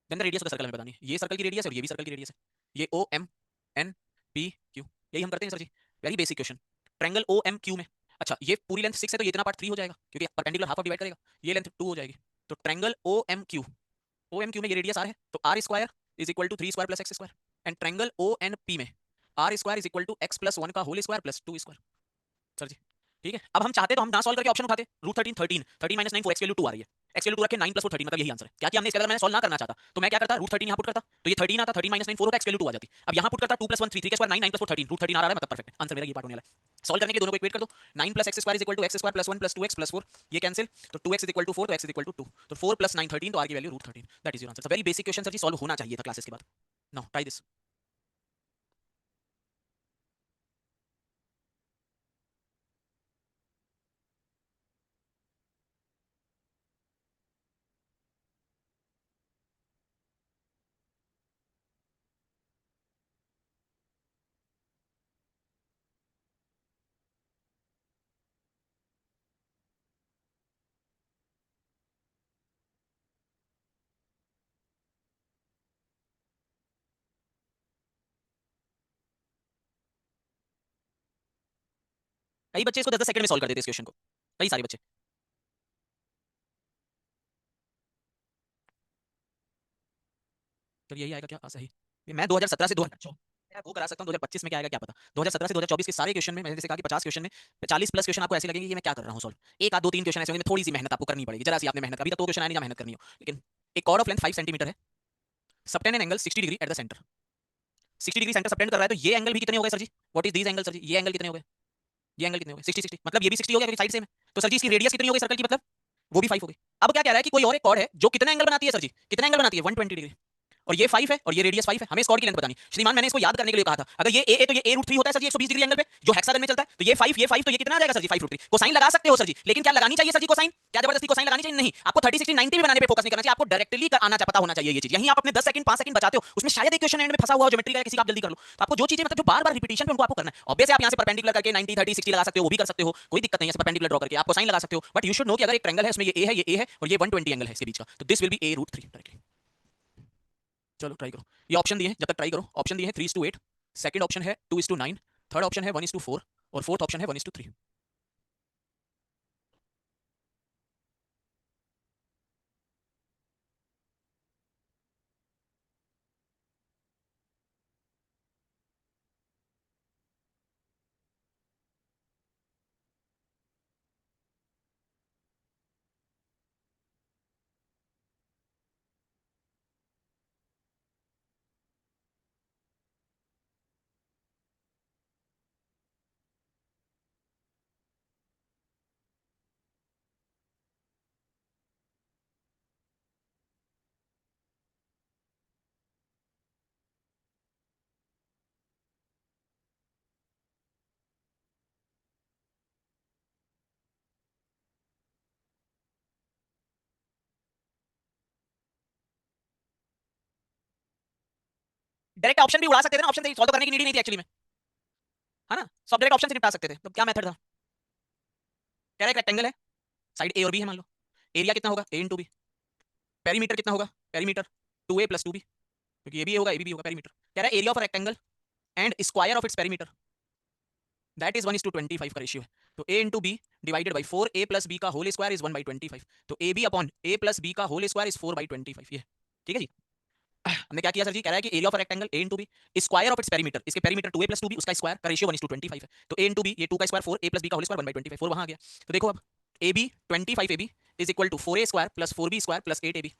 then the radius of the circle हमें बतानी है, ये सर्कल की रेडियस है और ये भी सर्कल की रेडियस है, ये O M N P Q, यही हम करते हैं sir ji, very basic question. Triangle O M Q में, अच्छा ये पूरी लेंथ 6 है तो ये इतना पार्ट 3 हो जाएगा क्योंकि परपेंडिकुलर हाफ ऑफ डिवाइड करेगा, ये लेंथ 2 हो जाएगी, तो triangle O M Q, O M Q में ये रेडियस आर है तो R square is equal to 3 square plus X square, and triangle O N P में R square is equal to X plus 1 का whole square plus 2 square, sir ji ठीक है। अब हम चाहते तो हम ना सॉल्व करके ऑप्शन उठाते, रूट 13 13 13 माइनस 9 4 एक्स वैल्यू 2 आ रही है, एक्स वैल्यू 2 रखे 9 प्लस 4 13, मतलब यही आंसर है। क्या किया हमने इसके, अगर मैंने सॉल्व ना करना चाहता तो मैं क्या करता, रूट 13 यहाँ पुट करता, तो ये 13 आता, 13 माइनस 9 4 होता, एक्स वैल्यू 2 आ जाती, अब यहाँ पुट करता 2 प्लस 1 3 3 के स्क्वायर 9 9 प्लस 4 13, रूट 13 आ रहा है, मतलब परफेक्ट आंसर मेरा ये पार्ट होने वाला है। सॉल्व करने के लिए दोनों को इक्वेट कर दो, 9 plus X square is equal to X square plus 1 plus 2 X plus 4, ये कैंसिल, तो 2x इज इक्वल टू 4, तो x इज इक्वल टू 2, तो 4 प्लस 9 13, तो r की value root 13, that is your answer. Very basic question sir ji, solve होना चाहिए था classes के बाद। Now try this. कई बच्चे इसको 10 10 सेकंड में सॉल्व कर देते इस क्वेश्चन को, कई सारे बच्चे। तो यही आएगा क्या? सही, मैं 2017 से 2024 वो करा सकता हूँ, 2025 में क्या आएगा क्या पता। 2017 से 2024 के सारे क्वेश्चन में मैंने जैसे कहा कि 50 क्वेश्चन में 40 प्लस क्वेश्चन आपको ऐसे लगेंगे कि मैं क्या कर रहा हूँ सॉल्व, एक आध दो तीन क्वेश्चन ऐसे होंगे थोड़ी सी मेहनत आपको करनी पड़ेगी, जरा सी आपने मेहनत, अभी तक तो क्वेश्चन आया नहीं जहाँ मेहनत करनी हो, लेकिन एक कॉर्ड ऑफ लेंथ 5 सेंटीमीटर है, subtend an angle 60 degree at the centre, 60 degree centre subtend कर रहा है, तो ये एंगल भी कितने हो गए sir ji? What is these angle sir जी? ये एंगल कितने हो गए? ये एंगल कितने हो गए? 60 60, मतलब ये भी 60 हो गया क्योंकि साइड सेम है, तो सर जी इसकी रेडियस कितनी हो गई सर्कल की, मतलब वो भी 5 हो गई। अब क्या कह रहा है कि कोई और एक कॉर्ड है जो कितना एंगल बनाती है सर जी, कितना एंगल बनाती है? 120 डिग्री। और ये 5 है और ये रेडियस 5 है, हमें इस कॉर्ड की लेंथ बतानी। श्रीमान मैंने इसको याद करने के लिए कहा था, अगर ये ए तो ये a√3 होता है सर जी 120 डिग्री एंगल पे जो हेक्सागन में चलता है, तो ये 5 तो ये कितना आ जाएगा सर जी 5√3। कोसाइन लगा सकते हो सर जी, लेकिन क्या लगानी चाहिए सर जी कोसाइन? क्या जबरदस्ती कोसाइन लगानी चाहिए? नहीं, आपको 30 60 90 भी बनाने पे फोकस नहीं करना चाहिए, आपको डायरेक्टली आना पता होना चाहिए ये चीज। यहीं आप अपने 10 सेकंड 5 सेकंड बचाते हो, उसमें शायद एक क्वेश्चन एंड में फंसा हुआ हो ज्योमेट्री का, किसी का आप जल्दी कर लो। तो आपको जो चीजें मतलब जो बार-बार रिपीटिशन पे उनको आपको करना है। ऑब्वियस है आप यहां से परपेंडिकुलर करके 90 30 60 लगा सकते हो, वो भी कर सकते हो, कोई दिक्कत नहीं है, परपेंडिकुलर ड्रॉ करके आप कोसाइन लगा सकते हो। बट यू शुड नो कि अगर एक ट्रायंगल है उसमें ये a है, ये a है और ये 120 एंगल है इसके बीच का, तो this will be a√3 directly. चलो ट्राई करो, ये ऑप्शन दिए हैं, जब तक ट्राई करो। ऑप्शन दिए हैं 3:8, सेकंड ऑप्शन है 2:9, थर्ड ऑप्शन है 1:4 और फोर्थ ऑप्शन है 1:3। डायरेक्ट ऑप्शन भी उड़ा सकते थे ना, ऑप्शन से सॉल्व करने की नीड ही नहीं थी एक्चुअली में, है ना? सब डायरेक्ट ऑप्शन से निपटा सकते थे, तो क्या मेथड था? कह रहा है एक रेक्टेंगल है, साइड ए और बी है मान लो, एरिया कितना होगा a इंटू बी, पेरीमीटर कितना होगा, पेरीमीटर 2a प्लस 2b, क्योंकि ये भी होगा ए भी होगा पेरीमीटर। कह रहा है area of rectangle and square of its perimeter that is 1:25 का रेशियो है। तो a into B divided by 4a plus B का होल स्क्वायर इज 1/25, तो A B upon a plus B का होल स्क्वायर इज 4/25, ये ठीक है जी। हमने क्या किया सर जी, कह रहा है कि area of rectangle a into B square of its perimeter, इसके पेरीमीटर 2a प्लस 2b उसका स्क्वायर का रेशियो 1:25 है, तो a इंटू बी ये 2 का स्क्वायर 4a प्लस बी का होल स्क्वायर 1/25, 4 वहां आ गया। तो देखो अब A B 25 ab is equal to 4a square plus 4b square plus 8ab,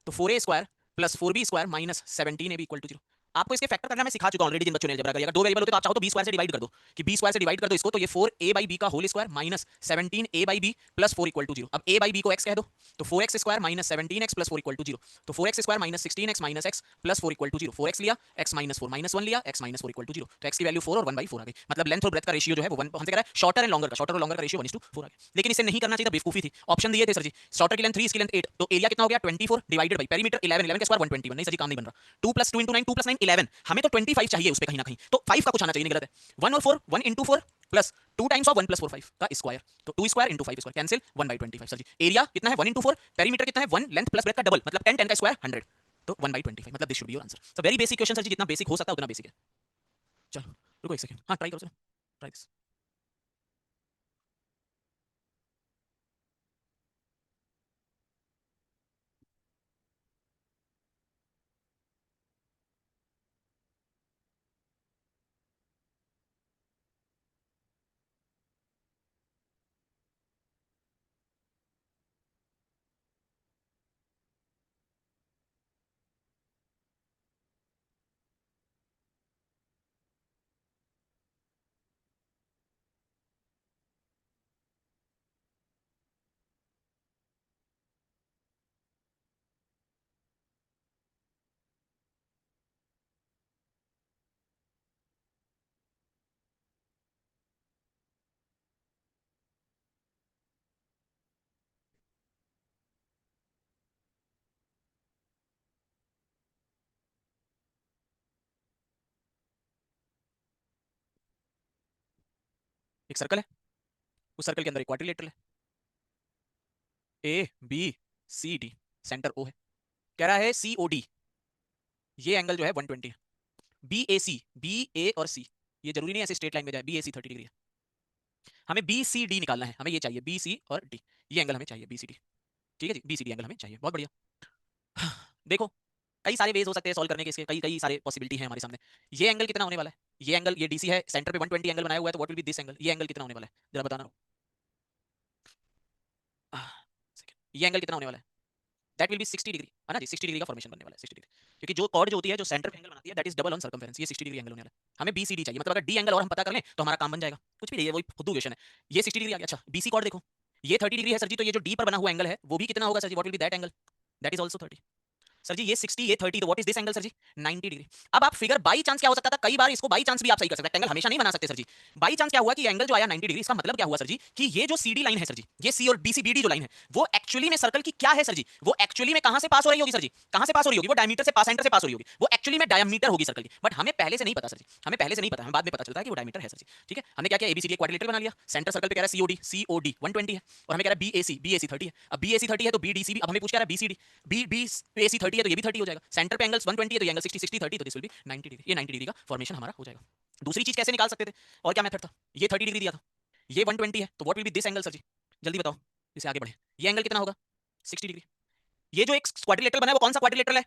तो 4a square plus 4b square minus 17ab equal to 0। आपको इसके फैक्टर करना मैं सिखा चुका हूं ऑलरेडी, जिन बच्चों ने अलजेब्रा किया। अगर दो वेरिएबल होते तो आप चाहो तो b स्क्वायर से डिवाइड कर दो, कि b स्क्वायर से डिवाइड कर दो इसको, तो ये 4a बाई b का whole square minus 17a by b plus 4 equal to 0। अब a बाई b को x कह दो, तो 4x square minus 17x plus 4 equal to 0, तो 4x square minus 16x minus x plus 4 equal to 0, 4x लिया x minus 4 minus 1 लिया x minus 4 equal to 0, तो x की वैल्यू 4 और 1/4 आ गई। मतलब लेंथ और ब्रेथ का रेशियो जो है वो 1 हमसे कह रहा है शॉर्टर एंड लॉन्गर का, शॉर्टर और लॉन्गर का रेशियो 1:4 आ गया। लेकिन इसे नहीं करना चाहिए था, बेवकूफी थी। ऑप्शन दिए थे सर जी, शॉर्टर की लेंथ 3 इसकी लेंथ 8, तो एरिया कितना हो गया 24 डिवाइडेड बाई पेरीमीटर 11, 11 के स्क्वायर 121, नहीं सर जी काम नहीं बन रहा। 2 प्लस 2 इंटू 9, 2 प्लस 9 11, हमें तो 25 चाहिए उस पे कहीं ना कहीं, तो 5 का कुछ आना चाहिए, नहीं गलत है। 1 और 4 1 into 4 plus 2 times of 1 plus 4 5 का स्क्वायर, तो 2 square into 5 square cancel 1/25 sir ji. Area कितना है 1 इंटू 4, पेरीमीटर कितना है 1, लेंथ प्लस ब्रेथ का डबल मतलब 10, 10 का स्क्वायर 100, तो 1/25 मतलब this should be your answer. So very basic question sir ji, जितना बेसिक हो सकता है उतना बेसिक है। चलो रुको एक सेकंड, हाँ ट्राई करो सर, ट्राई दिस। एक सर्कल है, उस सर्कल के अंदर एक क्वाड्रिलेटरल है, A B C D, centre O है। कह रहा है सी ओ डी, ये एंगल जो है 120 है। बी ए सी, बी ए और सी, ये जरूरी नहीं ऐसे स्ट्रेट लाइन में जाए, बी ए सी 30 डिग्री है। हमें बी सी डी निकालना है, हमें ये चाहिए बी सी और डी, ये एंगल हमें चाहिए बी सी डी, ठीक है जी, बी सी डी एंगल हमें चाहिए, बहुत बढ़िया। देखो कई सारे वेज हो सकते हैं सॉल्व करने के, इसके कई कई सारे पॉसिबिलिटी है हमारे सामने। ये एंगल कितना होने वाला है, ये एंगल ये डीसी है, सेंटर पे 120 एंगल बनाया हुआ है, तो what will be this angle, ये एंगल कितना होने वाला है जरा बताना। ये एंगल कितना होने वाला है, दैट विल बी 60 डिग्री, है ना जी, 60 डिग्री का फॉर्मेशन बनने वाला है, 60 डिग्री, क्योंकि जो कॉर्ड जो होती है जो सेंटर पे एंगल बनाती है that is double on circumference, ये 60 डिग्री एंगल होने वाला है। हमें बी सी डी चाहिए, मतलब अगर डी एंगल और हम पता कर लें तो हमारा काम बन जाएगा, कुछ भी नहीं है, वही खुद क्वेश्चन है। ये 60 डिग्री आ गया। अच्छा बीसी कॉर्ड देखो, ये 30 डिग्री है सर जी, तो ये जो डी पर बना हुआ एंगल है वो भी कितना होगा sir ji, what will be that angle, that is also 30। Sir जी ये 60 ये 30, तो what is this angle sir ji? 90 degree. अब आप फिगर बाई चांस क्या हो सकता था, कई बार इसको बाई चांस भी आप सही कर सकते हैं, एंगल हमेशा नहीं बना सकते सर जी। बाई चांस क्या हुआ कि एंगल जो आया 90 डिग्री, इसका मतलब क्या हुआ सर जी कि ये जो सीडी लाइन है सर जी, ये सी और बीसी बीडी जो लाइन है, वो एक्चुअली में सर्कल की क्या है सर जी? वो एक्चुअली में कहां से पास हो रही होगी सर जी? कहां से पास हो रही होगी? वो डायमीटर से पास, सेंटर से पास हो रही होगी, वो एक्चुअली में डायमीटर होगी सर्कल की। बट हमें पहले से नहीं पता सर जी, हमें पहले से नहीं पता, हमें बाद में पता चलता है कि वो डायमीटर है सर जी। ठीक है, हमने क्या किया, एबीसीडी क्वाड्रिलेटरल बना लिया, सेंटर सर्कल पे कह रहा है सीओडी, सीओडी 120 है, और हमें कह रहा है बीएसी, बीएसी 30 है। अब बीएसी 30 है तो बीडीसी भी, अब हमें पूछ रहा है बीसीडी, बी बी एसी 30 है तो ये भी 30 हो जाएगा। सेंटर पे एंगल्स 120 है तो ये एंगल 60 60 30, तो दिस विल बी 90 डिग्री। ये 90 डिग्री का फॉर्मेशन हमारा हो जाएगा। दूसरी चीज कैसे निकाल सकते थे, और क्या मेथड था? ये 30 डिग्री दिया था, ये 120 है, तो what will be this angle sir ji? जल्दी बताओ, इससे आगे बढ़े। ये एंगल कितना होगा? 60 डिग्री। ये जो एक क्वाड्रिलेटरल बना है वो कौन सा क्वाड्रिलेटरल है?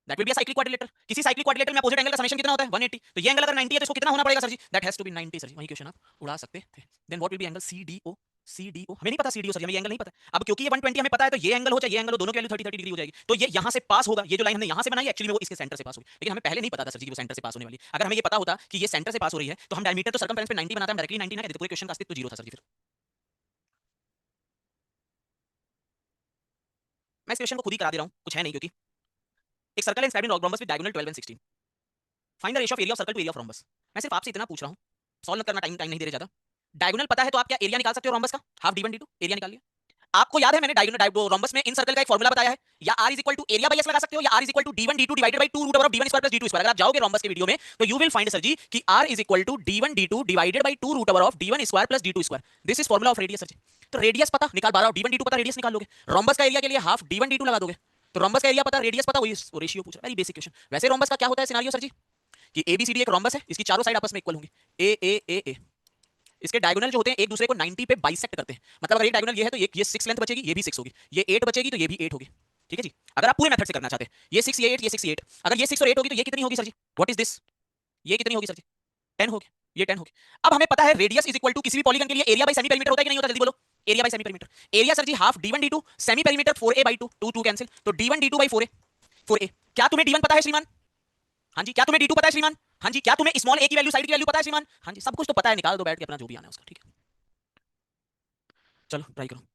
That will be a cyclic quadrilateral. किसी साइक्लिक क्वाड्रिलेटरल में अपोजिट एंगल का समेशन कितना होता है? 180। तो ये एंगल अगर 90 है तो इसको कितना होना पड़ेगा sir ji? That has to be 90 sir ji. वही क्वेश्चन आप उड़ा सकते थे। Then what will be angle CDO? CDO हमें नहीं पता, सीडीओ सर जी हमें ये एंगल नहीं पता। अब क्योंकि ये 120 हमें पता है, तो ये एंगल हो चाहे ये एंगल हो, दोनों की वैल्यू 30 30 डिग्री हो जाएगी। तो ये यहां से पास होगा, ये जो लाइन हमने यहां से बनाई एक्चुअली में वो इसके सेंटर से पास होगी, लेकिन हमें पहले नहीं पता था सर जी वो सेंटर से पास होने वाली है। अगर हमें ये पता होता कि ये सेंटर से पास हो रही है तो हम डायमीटर तो सर्कमफेरेंस पे 90 बनाते, हम डायरेक्टली 90 ना कहते, तो पूरे क्वेश्चन का अस्तित्व जीरो था सर जी। फिर मैं इस क्वेश्चन को खुद ही करा दे रहा हूं, कुछ है नहीं, क्योंकि एक सर्कल है inscribed in rhombus with diagonal 12 and 16। Find the ratio of area of circle to area of rhombus. मैं सिर्फ आपसे इतना पूछ रहा हूं, सॉल्व करना, टाइम टाइम नहीं दे रहे ज्यादा। डायगोनल पता है तो आप क्या एरिया निकाल सकते हो रोम्बस का? Half D one D two, area निकाल लिया। आपको याद है मैंने डायगोनल रोम्बस में इन सर्कल का एक फॉर्मूला बताया है, या r is equal to area by S लगा सकते हो, या r is equal to d1 d2 divided by 2 root over of d1 square plus d2 square. अगर आप जाओगे रोम्बस के वीडियो में तो you will find sir ji कि r is equal to d1 d2 divided by 2 root over of d1 square plus d2 square. This is formula of radius sir ji. तो radius पता निकाल पा रहा हूं, d1 d2 पता, रेडियस निकाल लोगे। रोम्बस का एरिया के लिए हाफ d1 d2 लगा दोगे, तो रोम्बस का एरिया पता, रेडियस पता, वही रेशियो पूछा, वेरी बेसिक क्वेश्चन। वैसे रोम्बस का क्या होता है सिनेरियो सर जी कि एबीसीडी एक रोम्बस है, इसकी चारों साइड आपस में इक्वल होंगी, ए ए ए ए। इसके डायगोनल जो होते हैं एक दूसरे को 90 पे बाइसेक्ट करते हैं। मतलब अगर एक डायगोनल ये है तो ये 6 लेंथ बचेगी, ये भी 6 होगी, ये 8 बचेगी तो ये भी 8 होगी। ठीक है जी, अगर आप पूरे मेथड से करना चाहते हैं, ये 6 ये 8 ये 6 ये 8, अगर ये 6 और 8 होगी तो ये कितनी होगी sir ji? What is this? ये कितनी होगी सर जी? 10 होगी, ये 10 होगी। अब हमें पता है रेडियस इज इक्वल टू किसी भी पॉलीगन के लिए एरिया बाई सेमी पेरीमीटर होता है कि नहीं होता? जल्दी बोलो, area by semi perimeter. Area sir ji half d1 d2, semi perimeter 4a by 2, 2 2 cancel, तो d1 d2 by 4a, 4a। क्या तुम्हें d1 पता है श्रीमान? हाँ जी। क्या तुम्हें d2 पता है श्रीमान? हाँ जी। क्या तुम्हें स्मॉल a की वैल्यू, साइड की वैल्यू पता है श्रीमान? हाँ जी। सब कुछ तो पता है, निकाल दो बैठ के अपना जो भी आना है उसका। ठीक है, चलो ट्राई करो।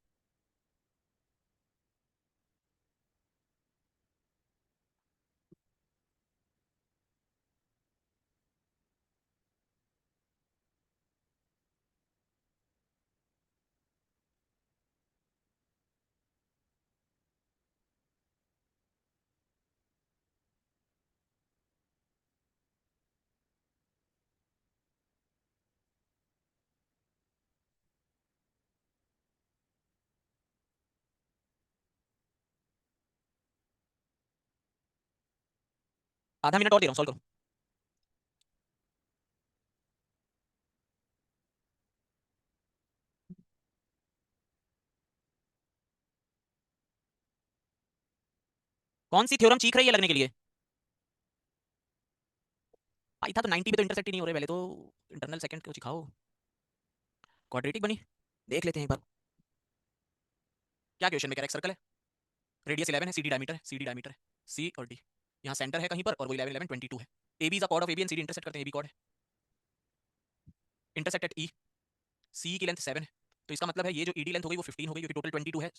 आधा मिनट और दे रहा हूँ, सॉल्व करो। कौन सी थ्योरम चीख रही है लगने के लिए? भाई था तो 90 पे तो इंटरसेक्ट ही नहीं हो रहे, पहले तो इंटरनल सेकंड को सिखाओ। क्वाड्रेटिक बनी, देख लेते हैं एक बार। क्या क्वेश्चन में कह रहा है? सर्कल है, रेडियस 11 है, सी डी डायमीटर है, सी डी डायमीटर है, सी और डी, यहाँ सेंटर है कहीं पर, और वो 11 11 22 है। A B is a chord of A B and C D intersect करते हैं, ए बी कॉर्ड है, इंटरसेक्ट एट ई। सी की लेंथ 7 है, तो इसका मतलब है ये जो ईडी लेंथ हो गई वो 15 हो गई, क्योंकि टोटल 22 है।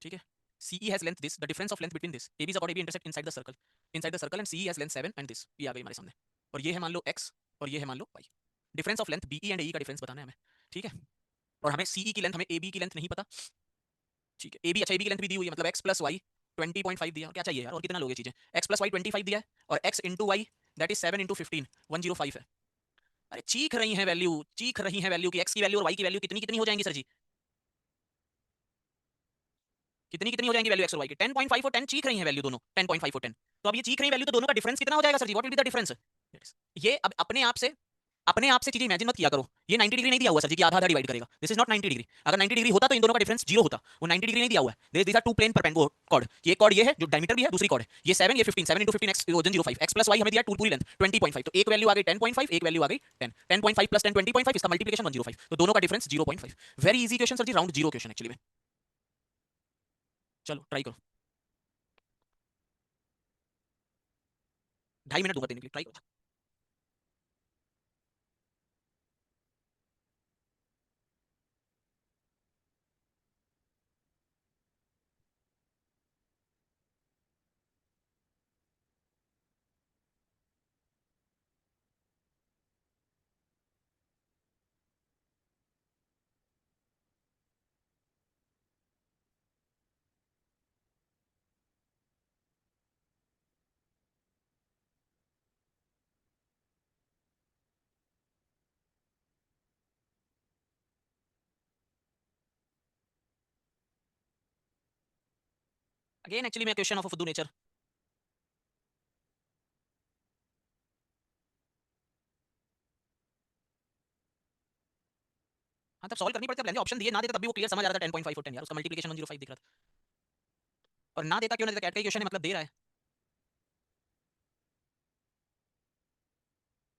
ठीक है, CE has length this, the difference of length between this, AB is about AB intersect inside the circle and CE has length 7 and this, ये आ गई हमारे सामने। और ये है मान लो x, और ये है मान लो y। Difference of length BE and AE का डिफरेंस बताना है हमें। ठीक है, और हमें CE की लेंथ, हमें AB की लेंथ नहीं पता। ठीक है, AB, अच्छा AB की लेंथ भी दी हुई है, मतलब x प्लस वाई 20.5 दिया, और क्या चाहिए यार, और कितना लोगे चीजें? x प्लस वाई 25 दिया है, और x into Y that is 7 into 15 105 है। अरे चीख रही है वैल्यू, चीख रही है वैल्यू की x की वैल्यू और y की वैल्यू कितनी कितनी हो जाएंगी सर जी? कितनी कितनी हो जाएंगी वैल्यू एक्स और वाई की? 10.5 और 10 चीख रही हैं वैल्यू दोनों, 10.5 और 10। तो अब ये चीख रही वैल्यू, तो दोनों का डिफरेंस कितना हो जाएगा sir ji? What will be the difference? ये अब अपने आप से चीजें इमेजिन मत किया करो। ये 90 डिग्री नहीं दिया हुआ सर जी कि आधा आधा डिवाइड करेगा, दिस इज नॉट 90 डिग्री। अगर 90 डिग्री होता तो इन दोनों का डिफरेंस जीरो होता, वो 90 डिग्री नहीं दिया हुआ है। These are two plane perpendicular chord, ये कॉर्ड ये है जो डायमीटर भी है, दूसरी कॉर्ड है ये 7 ये 15, 7 15 x 105, x प्लस y हमें दिया टू पूरी लेंथ 20.5, तो एक वैल्यू आ गई 10.5, एक वैल्यू आ गई 10, 10.5 प्लस 10 20.5, इसका मल्टीप्लिकेशन 105, तो दोनों का difference 0.5। Very easy question sir ji, round zero question actually में। चलो ट्राई करो, 2.5 मिनट दूंगा देने के लिए, ट्राई करो। अगेन एक्चुअली मैं क्वेश्चन ऑफ फुद्दू नेचर। हाँ तब सॉल्व करनी पड़ती है, ऑप्शन दिए ना देता तब भी वो क्लियर समझ आ रहा था 10.5 और 10 यार, उसका मल्टीप्लिकेशन 105 दिख रहा था। और ना देता क्यों ना देता, कैट का क्वेश्चन है मतलब दे रहा है।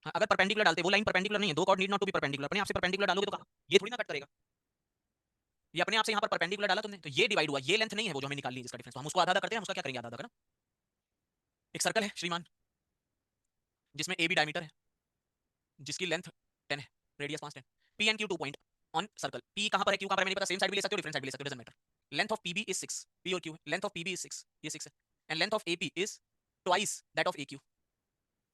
हाँ, अगर परपेंडिकुलर डालते, वो लाइन परपेंडिकुलर नहीं है, दो chord need not to be perpendicular, अपने आप से परपेंडिकुलर डालोगे तो ये थोड़ी ना कट करेगा, ये अपने आप से यहाँ पर परपेंडिकुलर डाला तुमने तो ये डिवाइड हुआ, ये लेंथ नहीं है वो जो हमें निकालनी है जिसका डिफरेंस, तो हम उसको आधा आधा करते हैं, हम उसका क्या करेंगे आधा आधा करना। एक सर्कल है श्रीमान जिसमें ए बी डायमीटर है, जिसकी लेंथ 10 है, radius 5 10, P and Q 2 point on circle, P कहां पर है क्यू कहां पर है नहीं पता, सेम साइड भी ले सकते हो डिफरेंट साइड भी ले सकते हो, doesn't matter. Length of PB is 6, P और Q, length of PB is 6, ये 6 है, and length of AP is twice that of AQ.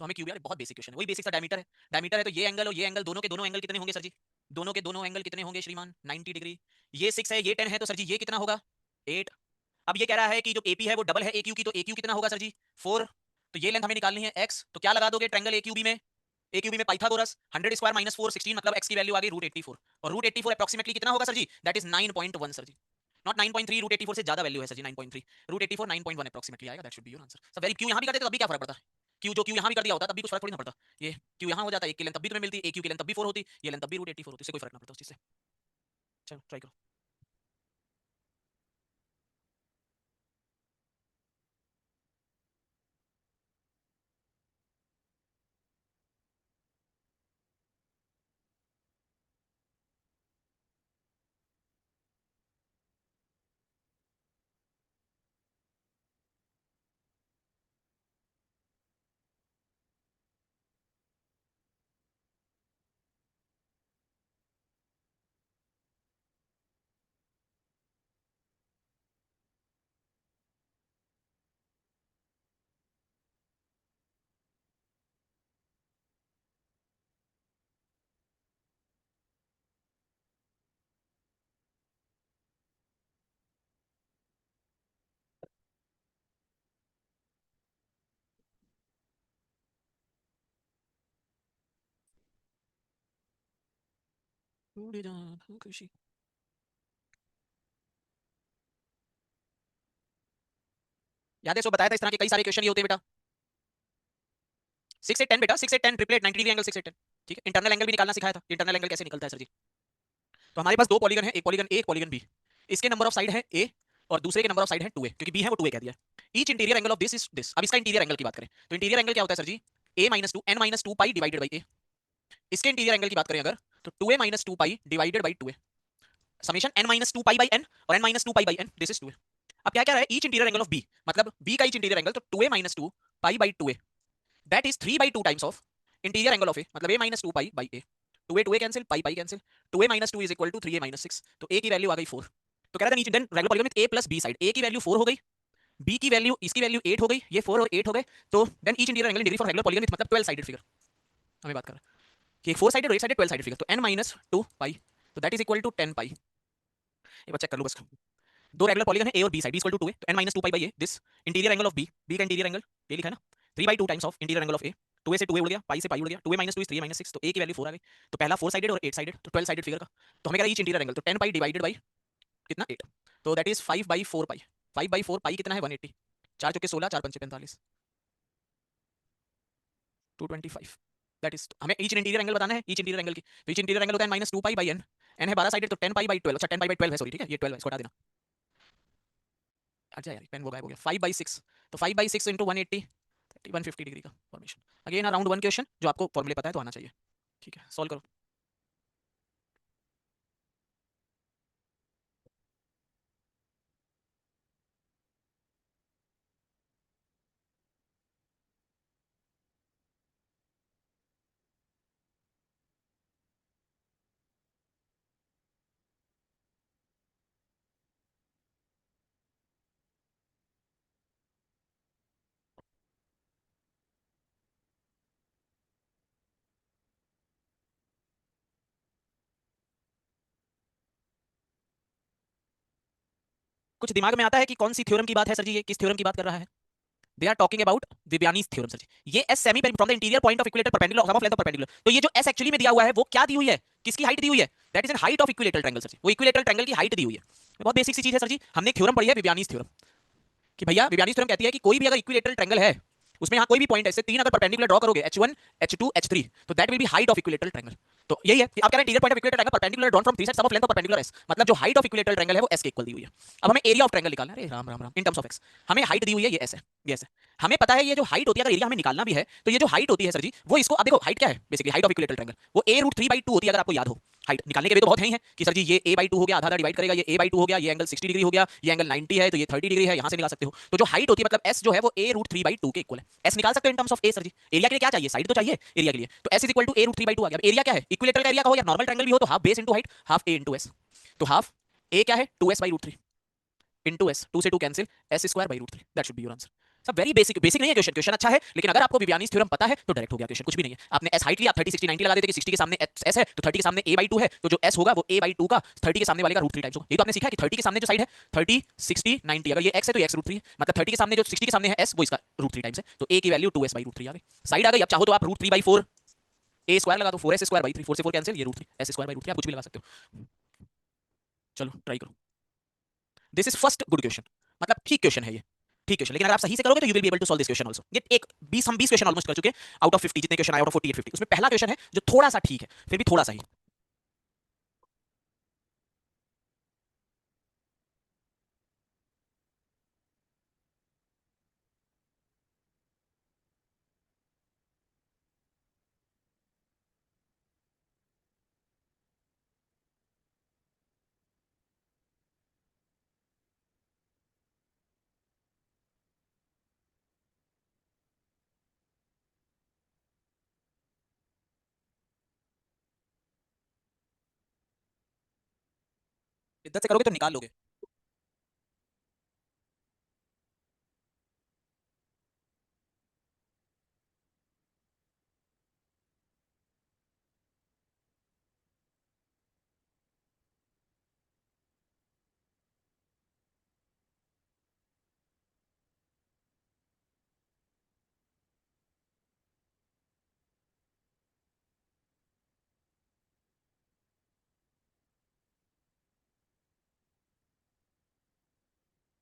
तो हमें क्यू यार बहुत बेसिक क्वेश्चन है, वही बेसिक सा डायमीटर है, डायमीटर है तो ये एंगल और ये एंगल दोनों के दोनों एंगल कितने होंगे सर जी, दोनों के दोनों एंगल कितने होंगे श्रीमान 90 डिग्री, ये 6 है ये 10 है तो सर जी ये कितना होगा 8। अब ये कह रहा है कि जो एपी है वो डबल है एक्यू की, तो एक्यू कितना होगा सर जी 4, तो ये लेंथ हमें निकालनी है x, तो क्या लगा दोगे ट्रायंगल एक्यूबी में, एक्यूबी में पाइथागोरस 100 स्क्वायर माइनस 4 16, मतलब x की वैल्यू आ गई √84, और √84 अप्रॉक्सिमेटली कितना होगा sir ji, that is 9.1 sir ji, not 9.3, √84 से ज्यादा वैल्यू है सर जी 9.3, √84 9.1 अप्रॉक्सिमेटली आएगा, that should be your answer. Sir very क्यू यहां भी करते तो तब भी क्या फर्क पड़ता, क्यू जो क्यू यहां भी कर दिया होता तब भी कुछ फर्क थोड़ी ना पड़ता, ये क्यू यहां हो जाता, एक की लेंथ तब भी तुम्हें मिलती, एक क्यू की लेंथ तब भी 4 होती, ये लेंथ तब भी √84 होती, इससे कोई फर्क ना पड़ता उस चीज से। चलो ट्राई करो। खुशी याद है, सो बताया था इस तरह के कई सारे क्वेश्चन ये होते हैं बेटा, 6 से 10 बेटा, 6 से 10 ट्रिपलेट 90 डिग्री एंगल 6 से 10, ठीक है, इंटरनल एंगल भी निकालना सिखाया था, इंटरनल एंगल कैसे निकलता है सर जी। तो हमारे पास दो पॉलीगन है, एक पॉलीगन ए एक पॉलीगन बी, इसके नंबर ऑफ साइड है ए और दूसरे के नंबर ऑफ साइड है 2a, क्योंकि बी है वो 2a कह दिया, each interior angle of this is this. अब इसका इंटीरियर एंगल की बात करें तो इंटीरियर एंगल क्या होता है sir ji, a - 2 n - 2 pi divided by a, इसके इंटीरियर एंगल की बात करें अगर तो 2a - 2 pi divided by 2a, summation n - 2 pi by n और n - 2 pi by n, this is 2a। अब क्या कह रहा है, each interior angle of b, मतलब b का ईच इंटीरियर एंगल, तो 2a - 2 pi by 2a, that is 3/2 times of interior angle of a, मतलब a - 2 pi by a, 2a cancel, pi pi cancel, 2a - 2 is equal to 3a - 6, तो a की value आ गई 4। तो कह रहा था नीचे then regular polygon with a plus b side, a की वैल्यू 4 हो गई, b की वैल्यू, इसकी वैल्यू 8 हो गई, ये 4 और 8 हो गए, तो then each interior angle in degree for regular polygon with, मतलब 12 साइडेड फिगर हमें बात कर रहा है कि एक 4 साइडेड और एक साइडेड 12 साइडेड फिगर, तो n - 2 पाई, तो दैट इज इक्वल टू 10 पाई। ये बात चेक कर लो बस, दो रेगुलर पॉलीगन है ए और B side, equal to 2a, तो n - 2 pi by a, this interior angle of b, b का इंटीरियर एंगल ये लिखा है ना, 3/2 times of interior angle of a, 2a से 2a उड़ गया, पाई से पाई उड़ गया, 2a - 2 इज 3a - 6, तो a की वैल्यू 4 आ गई, तो पहला 4 साइडेड और 8 साइडेड, तो 12 साइडेड फिगर का, तो हमें कह रहा है ईच इंटीरियर एंगल, तो 10 पाई डिवाइडेड बाई कितना 8, तो दैट इज 5/4 पाई, 5/4 पाई कितना है 180, 4 चौके 16, 4 पंचे 45, 225, दैट इज, हमें ईच इंटीरियर एंगल बताना है, ईच इंटीरियर एंगल की, तो ईच इंटीरियर एंगल होता है -2 पाई बाई n, n है 12 साइडेड तो 10 पाई बाई 12, अच्छा 10 पाई बाई 12 है, सॉरी ठीक है, ये 12 है, इसको हटा देना, अच्छा यार पेन वो गायब हो गया, 5/6, तो 5/6 इंटू 180, 150 डिग्री का formation, again around one question जो आपको फॉर्मूले पता है तो आना चाहिए, ठीक है सॉल्व करो। कुछ दिमाग में आता है कि कौन सी थ्योरम की बात है सर जी, ये किस थ्योरम की बात कर रहा है, they are talking about Viviani's theorem sir जी, ये as semi from the interior point of equilateral perpendicular sum of length of perpendicular, तो ये जो एस एक्चुअली में दिया हुआ है वो क्या दी हुई है, किसकी हाइट दी हुई है, that is an height of equilateral triangle sir ji, वो इक्विलेटरल ट्रायंगल की हाइट दी हुई है, बहुत बेसिक सी चीज है सर जी, हमने थ्योरम पढ़ी है विबियानीज थ्योरम, कि भैया विबियानीज थ्योरम कहती है कि कोई भी अगर इक्विलेटरल ट्रायंगल है उसमें यहाँ कोई भी पॉइंट ऐसे तीन अगर परपेंडिकुलर ड्रॉ करोगे H1 H2 H3 तो that will be height of equilateral triangle. तो यही है कि आप कह रहे हैं interior point of equilateral triangle perpendicular drawn from three side sum of length of perpendicular S, मतलब जो हाइट ऑफ इक्विलेटरल ट्रायंगल है वो एस के इक्वल दी हुई है। अब हमें एरिया ऑफ ट्रायंगल निकालना है, अरे राम राम राम, इन टर्म्स ऑफ एक्स हमें हाइट दी हुई है, ये एस है, ये एस है। हमें पता है ये जो हाइट होती है, अगर एरिया हमें निकालना भी है तो ये जो हाइट होती है सर जी वो इसको, अब देखो हाइट क्या है basically, height of equilateral triangle वो a√3/2 होती है, अगर आपको याद हो। हाइट निकालने के वे तो बहुत है कि सर जी ये a/2 हो गया, आधा आधा डिवाइड करेगा, ये a/2 हो गया, ये एंगल 60 डिग्री हो गया, ये एंगल 90 है तो ये 30 डिग्री है, यहां से निकाल सकते हो। तो जो हाइट होती है मतलब s जो है वो a√3/2 के इक्वल है। s निकाल सकते हो in terms of a sir ji. Area के लिए क्या चाहिए, साइड तो चाहिए एरिया के लिए, तो s a√3/2 आ गया। अब एरिया क्या है, इक्विलेटरल का एरिया का हो या नॉर्मल ट्रायंगल भी हो तो half base into height, half a into S. तो हाफ a क्या है 2s/√3 इंटू एस, 2 से 2 cancel, s²/√3, that should be your answer. सब वेरी बेसिक, बेसिक नहीं है क्वेश्चन, क्वेश्चन अच्छा है लेकिन अगर आपको विबियानीज थ्योरम पता है तो डायरेक्ट हो गया क्वेश्चन, कुछ भी नहीं है। आपने एस हाइट लिया, आप 30 60 90 लगा देते कि 60 के सामने एस है तो 30 के सामने a/2 है, तो जो s होगा वो a/2 का 30 के सामने वाले का √3 टाइम्स होगा। ये तो आपने सीखा है कि 30 के सामने जो साइड है 30 60 90, अगर ये x है तो ये x√3 है, मतलब 30 के सामने जो 60 के सामने है s वो इसका √3 टाइम्स है, तो a की वैल्यू 2s/√3 आ गई। साइड आ गई, अब चाहो तो आप √3/4 a² लगा दो, 4s²/3, 4 से 4 कैंसिल, ये √3 s²/√3 आप कुछ भी लगा सकते हो। चलो ट्राई करो, this is first good question, मतलब ठीक क्वेश्चन है ये, ठीक क्वेश्चन। लेकिन अगर आप सही से करोगे तो you will be able to solve this question also. ये एक 20 हम 20 क्वेश्चन ऑलमोस्ट कर चुके हैं आउट ऑफ 50, जितने क्वेश्चन आए आउट ऑफ 48 50, उसमें पहला क्वेश्चन है जो थोड़ा सा ठीक है, फिर भी थोड़ा सा ही। इधर से करोगे तो निकाल लोगे।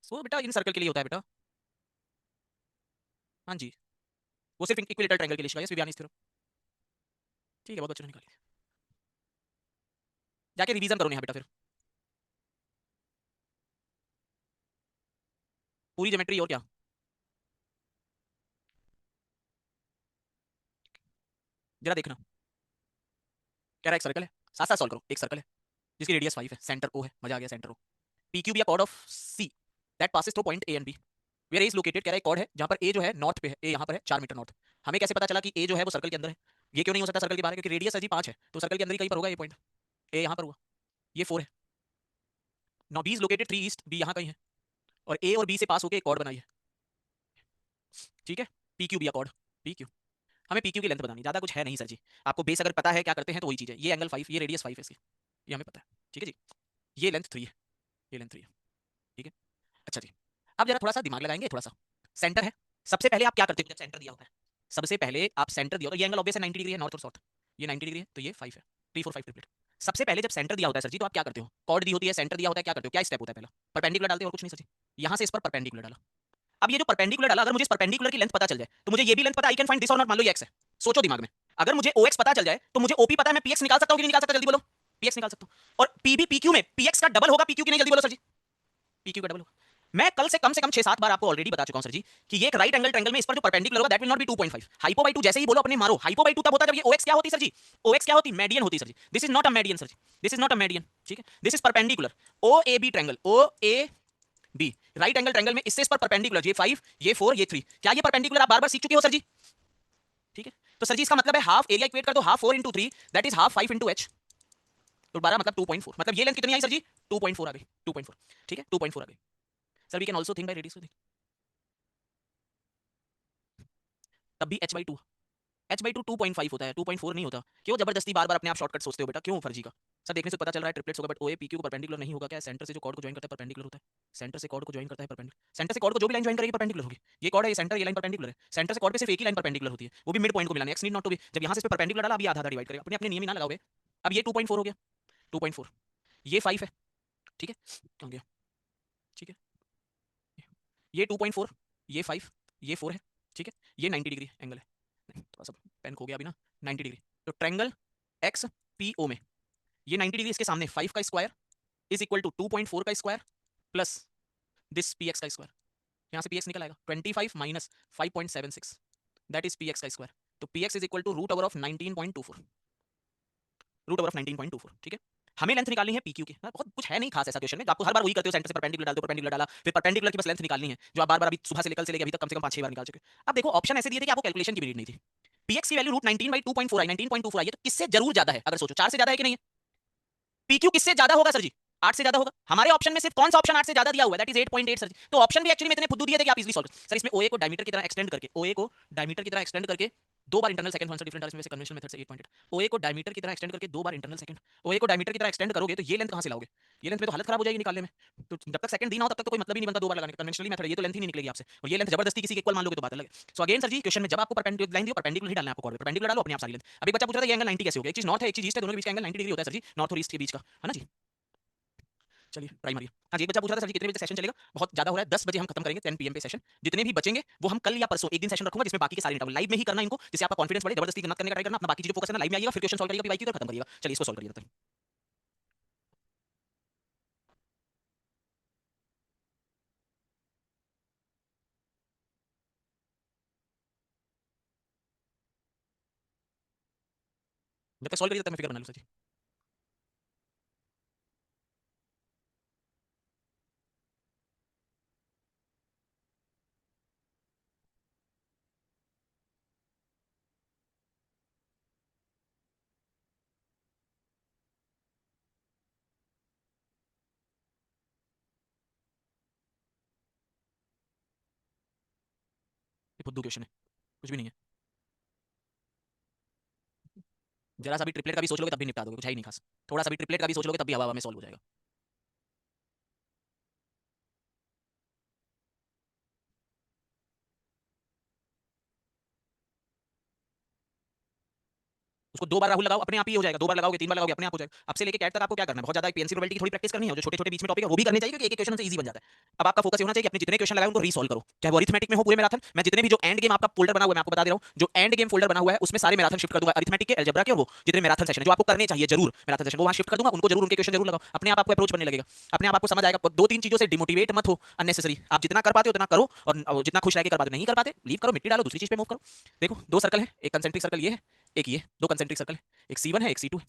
वो बेटा इन सर्कल के लिए होता है बेटा। हाँ जी, वो सिर्फ इक्विलेटरल ट्रायंगल के लिए शिकायत विबियानीज थ्योरम। ठीक है, बहुत अच्छे से निकाली, जाके रिवीजन करो यहाँ बेटा, फिर पूरी ज्योमेट्री और क्या। जरा देखना, कह रहा है एक सर्कल है, साथ साथ सॉल्व करो। एक सर्कल है जिसकी रेडियस 5 है, सेंटर ओ है, मजा आ गया, centre O. P Q be chord of C that passes through point A and B, where A is located, कह रहा है कॉर्ड है जहां पर ए जो है नॉर्थ पे है, ए यहां पर है 4 मीटर नॉर्थ। हमें कैसे पता चला कि ए जो है वो सर्कल के अंदर है, ये क्यों नहीं हो सकता सर्कल के बाहर, क्योंकि रेडियस अजी 5 है तो सर्कल के अंदर ही कहीं पर होगा ये पॉइंट। ए यहां पर हुआ, ये 4 है। Now B is located 3 east, B यहां कहीं है, और ए और बी से पास होकर एक कॉर्ड बनाई है, ठीक है, P Q be chord, P Q. हमें पी क्यू की लेंथ बतानी, ज्यादा कुछ है नहीं सर जी। आपको बेस अगर पता है क्या करते हैं तो वही चीज है, ये एंगल 5, ये रेडियस 5 है इसकी, ये हमें पता है, ठीक है जी। ये लेंथ 3 है, ये लेंथ 3 है, ठीक है। अच्छा जी, अब जरा थोड़ा सा दिमाग लगाएंगे, थोड़ा सा। सेंटर है, सबसे पहले आप क्या करते हो जब सेंटर दिया होता है, सबसे पहले आप सेंटर दिया होता है, ये एंगल ऑब्वियस है 90 डिग्री है, नॉर्थ और साउथ, ये 90 डिग्री है तो ये 5 है, 3 4 5 ट्रिपलेट। सबसे पहले जब सेंटर दिया होता है सर जी तो आप क्या करते हो, कॉर्ड दी होती है, सेंटर दिया होता है, क्या करते हो, क्या स्टेप होता है, पहला परपेंडिकुलर डालते हो और कुछ नहीं सर जी। यहां से इस पर परपेंडिकुलर डाला, अब ये जो परपेंडिकुलर डाला, अगर मुझे इस परपेंडिकुलर की लेंथ पता चल जाए तो मुझे ये भी लेंथ पता, आई कैन फाइंड दिस और नॉट, मान लो ये x है, सोचो दिमाग में। अगर मुझे OX पता चल जाए तो मुझे OP पता है, मैं PX निकाल सकता हूं कि नहीं निकाल सकता, जल्दी बोलो। PX निकाल सकता हूं, और PB PQ में PX का डबल होगा PQ की नहीं, जल्दी बोलो सर जी। PQ का डबल होगा। मैं कल से कम 6 7 बार आपको ऑलरेडी बता चुका हूं सर जी कि ये एक राइट एंगल ट्रायंगल में इस पर जो परपेंडिकुलर होगा that will not be 2.5, hypo by 2 जैसे ही बोलो अपने मारो, हाइपो बाय 2 तब होता है जब ये OX क्या होती सर जी, OX क्या होती, मीडियन होती sir ji. This is not a median sir ji, this is not a median, ठीक है, this is perpendicular. OAB triangle, OAB right angle triangle में इससे इस पर परपेंडिकुलर, ये 5 ये 4 ये 3, क्या ये परपेंडिकुलर आप बार बार सीख चुके हो सर जी, ठीक है। तो सर जी इसका मतलब है हाफ एरिया इक्वेट कर दो, half 4 into 3 that is half 5 into h, तो 12 मतलब 2.4, मतलब ये लेंथ कितनी आई सर जी, 2.4 आ गई, 2.4, ठीक है, 2.4 आ गई। Sir we can also think by radius, तब भी h/2, h/2 2.5 होता है, 2.4 नहीं होता। क्यों जबरदस्ती बार बार अपने आप शॉर्टकट सोचते हो बेटा, क्यों फर्जी का। सर देखने से पता चल रहा है ट्रिपलेट्स होगा, बट OA PQ को परपेंडिकुलर नहीं होगा, क्या सेंटर से जो कॉर्ड को ज्वाइन करता है परपेंडिकुलर होता है, सेंटर से कॉर्ड को ज्वाइन करता है परपेंडिकुलर, सेंटर से कॉर्ड को जो भी लाइन ज्वाइन करेगी परपेंडिकुलर होगी। ये कॉर्ड है, ये सेंटर, ये लाइन परपेंडिकुलर है, सेंटर से कॉर्ड पे सिर्फ एक ही लाइन परपेंडिकुलर होती है, वो भी मिड पॉइंट को मिलानी है, x need not to be, जब यहां से इस पे परपेंडिकुलर डाला, अब ये आधा आधा डिवाइड करेगा, अपने अपने नियम ही ना लगाओगे। अब ये 2.4 हो गया, 2.4, ये 5 है, ठीक है, हो गया, ठीक है, ये 2.4, ये 5, ये 4 है, ठीक है, ये 90 डिग्री एंगल है, थोड़ा सा पेन खो गया अभी ना, 90 डिग्री। तो ट्रायंगल एक्स पी ओ में ये 90 डिग्री, इसके सामने 5 का स्क्वायर इज इक्वल टू 2.4 का square plus this P X का स्क्वायर, यहाँ से पी एक्स निकल आएगा 25 minus 5.76, that is P X का स्क्वायर। तो P X is equal to root over of 19.24, root over of 19.24, ठीक है। हमें लेंथ निकालनी है पीक्यू की, बहुत कुछ है नहीं खास ऐसा क्वेश्चन में, आपको हर बार वही करते हो, सेंटर से परपेंडिकुलर डालते हो, परपेंडिकुलर डाला, फिर परपेंडिकुलर की बस लेंथ निकालनी है, जो आप बार बार अभी सुबह से लेकर से लेके अभी तक कम से कम 5-6 बार निकाल चुके। अब देखो ऑप्शन ऐसे दिए थे कि आपको कैलकुलेशन की भी नीड नहीं थी। पीएक्स की वैल्यू रूट 19/2.4 आई, 19.24 आई है, तो किससे जरूर ज्यादा है, अगर सोचो 4 से ज्यादा है कि नहीं है। पीक्यू किससे ज्यादा होगा सर जी, 8 से ज्यादा होगा। हमारे ऑप्शन में सिर्फ कौन सा ऑप्शन 8 से ज्यादा दिया हुआ है, दैट इज 8.8 सर जी। तो ऑप्शन भी एक्चुअली में इतने फुद्दू दिए थे कि आप इजीली सॉल्व सर। इसमें ओए को डायमीटर की तरह एक्सटेंड करके, ओए को डायमीटर की तरह एक्सटेंड करके दो बार इंटरनल सेकंड, कौन सा डिफरेंट है इसमें से, कन्वेंशनल मेथड से 8.8। ओए को डायमीटर की तरह एक्सटेंड करके दो बार इंटरनल सेकंड, ओए को डायमीटर की तरह एक्सटेंड करोगे तो ये लेंथ कहां से लाओगे, ये लेंथ में तो हालत खराब हो जाएगी निकालने में। तो जब तक सेकंड दी ना हो तब तक तो कोई मतलब ही नहीं बनता दो बार लगाने का, कन्वेंशनली मेथड ये तो लेंथ ही नहीं निकलेगी आपसे, और ये लेंथ जबरदस्ती किसी के इक्वल मान लोगे तो बात अलग है। सो अगेन सर जी क्वेश्चन में जब आपको परपेंडिकुलर लाइन दी हो, परपेंडिकुलर ही डालना है आपको, कोऑर्डिनेट परपेंडिकुलर डालो, अपने आप सारी लेंथ। अभी बच्चा पूछ रहा था ये एंगल 90 कैसे हो गया, एक चीज नॉर्थ है एक चीज ईस्ट है, दोनों के बीच का एंगल 90 डिग्री होता है सर जी, नॉर्थ और ईस्ट के बीच का, है ना जी। चलिए प्राइमरी। हाँ जी, एक बच्चा पूछ रहा था सर जी कितने बजे सेशन चलेगा, बहुत ज्यादा हो रहा है, 10 बजे हम खत्म करेंगे 10 पीएम पे सेशन। जितने भी बचेंगे वो हम कल या परसों एक दिन सेशन रखूंगा, जिसमें बाकी के सारे इंटरवल लाइव में ही करना इनको, जिससे आपका कॉन्फिडेंस बढ़े, जबरदस्ती मत करने का ट्राई करना, अपना बाकी चीजों फोकस करना, लाइव में आइएगा, फिर क्वेश्चन सॉल्व करिएगा, पीवाई की खत्म करिएगा। चलिए इसको सॉल्व करिए तब तक। जब तक सॉल्व करिए तब तक मैं फिगर बना लूँ सर जी। ये फुद्दू क्वेश्चन है, कुछ भी नहीं है। जरा सा भी ट्रिपलेट का भी सोच लोगे तब भी निपटा दोगे, कुछ है ही नहीं खास। थोड़ा सा भी ट्रिपलेट का भी सोच लोगे तब भी हवा हवा में सॉल्व हो जाएगा। उसको दो बार राहुल लगाओ अपने आप ही हो जाएगा, दो बार लगाओगे तीन बार लगाओगे अपने आप हो जाएगा। अब से लेके कैट तक आपको क्या करना है, बहुत ज्यादा पीएनसी प्रोबेबिलिटी की थोड़ी प्रैक्टिस करनी है, जो छोटे छोटे बीच में टॉपिक है वो भी करनी चाहिए, क्योंकि एक एक क्वेश्चन से इजी बन जाता है। अब आपका फोकस ये होना चाहिए कि अपने जितने क्वेश्चन लगाए उनको रीसॉल्व करो, चाहे वो अरिथमेटिक में हो पूरे मैराथन। मैं जितने भी जो एंड गेम आपका फोल्डर बना हुआ है, मैं आपको बता दे रहा हूँ, जो एंड गेम फोल्डर बना हुआ है उसमें सारे मैराथन शिफ्ट कर दूंगा, अरिथमेटिक के, अलजेब्रा के, वो जितने मैराथन सेशन जो आपको करने चाहिए जरूर मैराथन सेशन, वो वहां शिफ्ट कर दूंगा, उनको जरूर उनके क्वेश्चन जरूर लगाओ, अपने आप आपको अप्रोच बनने लगेगा, अपने आप आपको समझ आएगा। दो तीन चीजों से डिमोटिवेट मत हो अननेसेसरी, आप जितना कर पाते हो उतना करो, और जितना खुश रह के कर पाते हो, नहीं कर पाते लीव करो, मिट्टी डालो, दूसरी चीज पे मूव करो। देखो दो सर्कल है, एक कंसेंट्रिक सर्कल ये है, एक ये, दो कंसेंट्रिक सर्कल है, एक C1 है एक C2 है।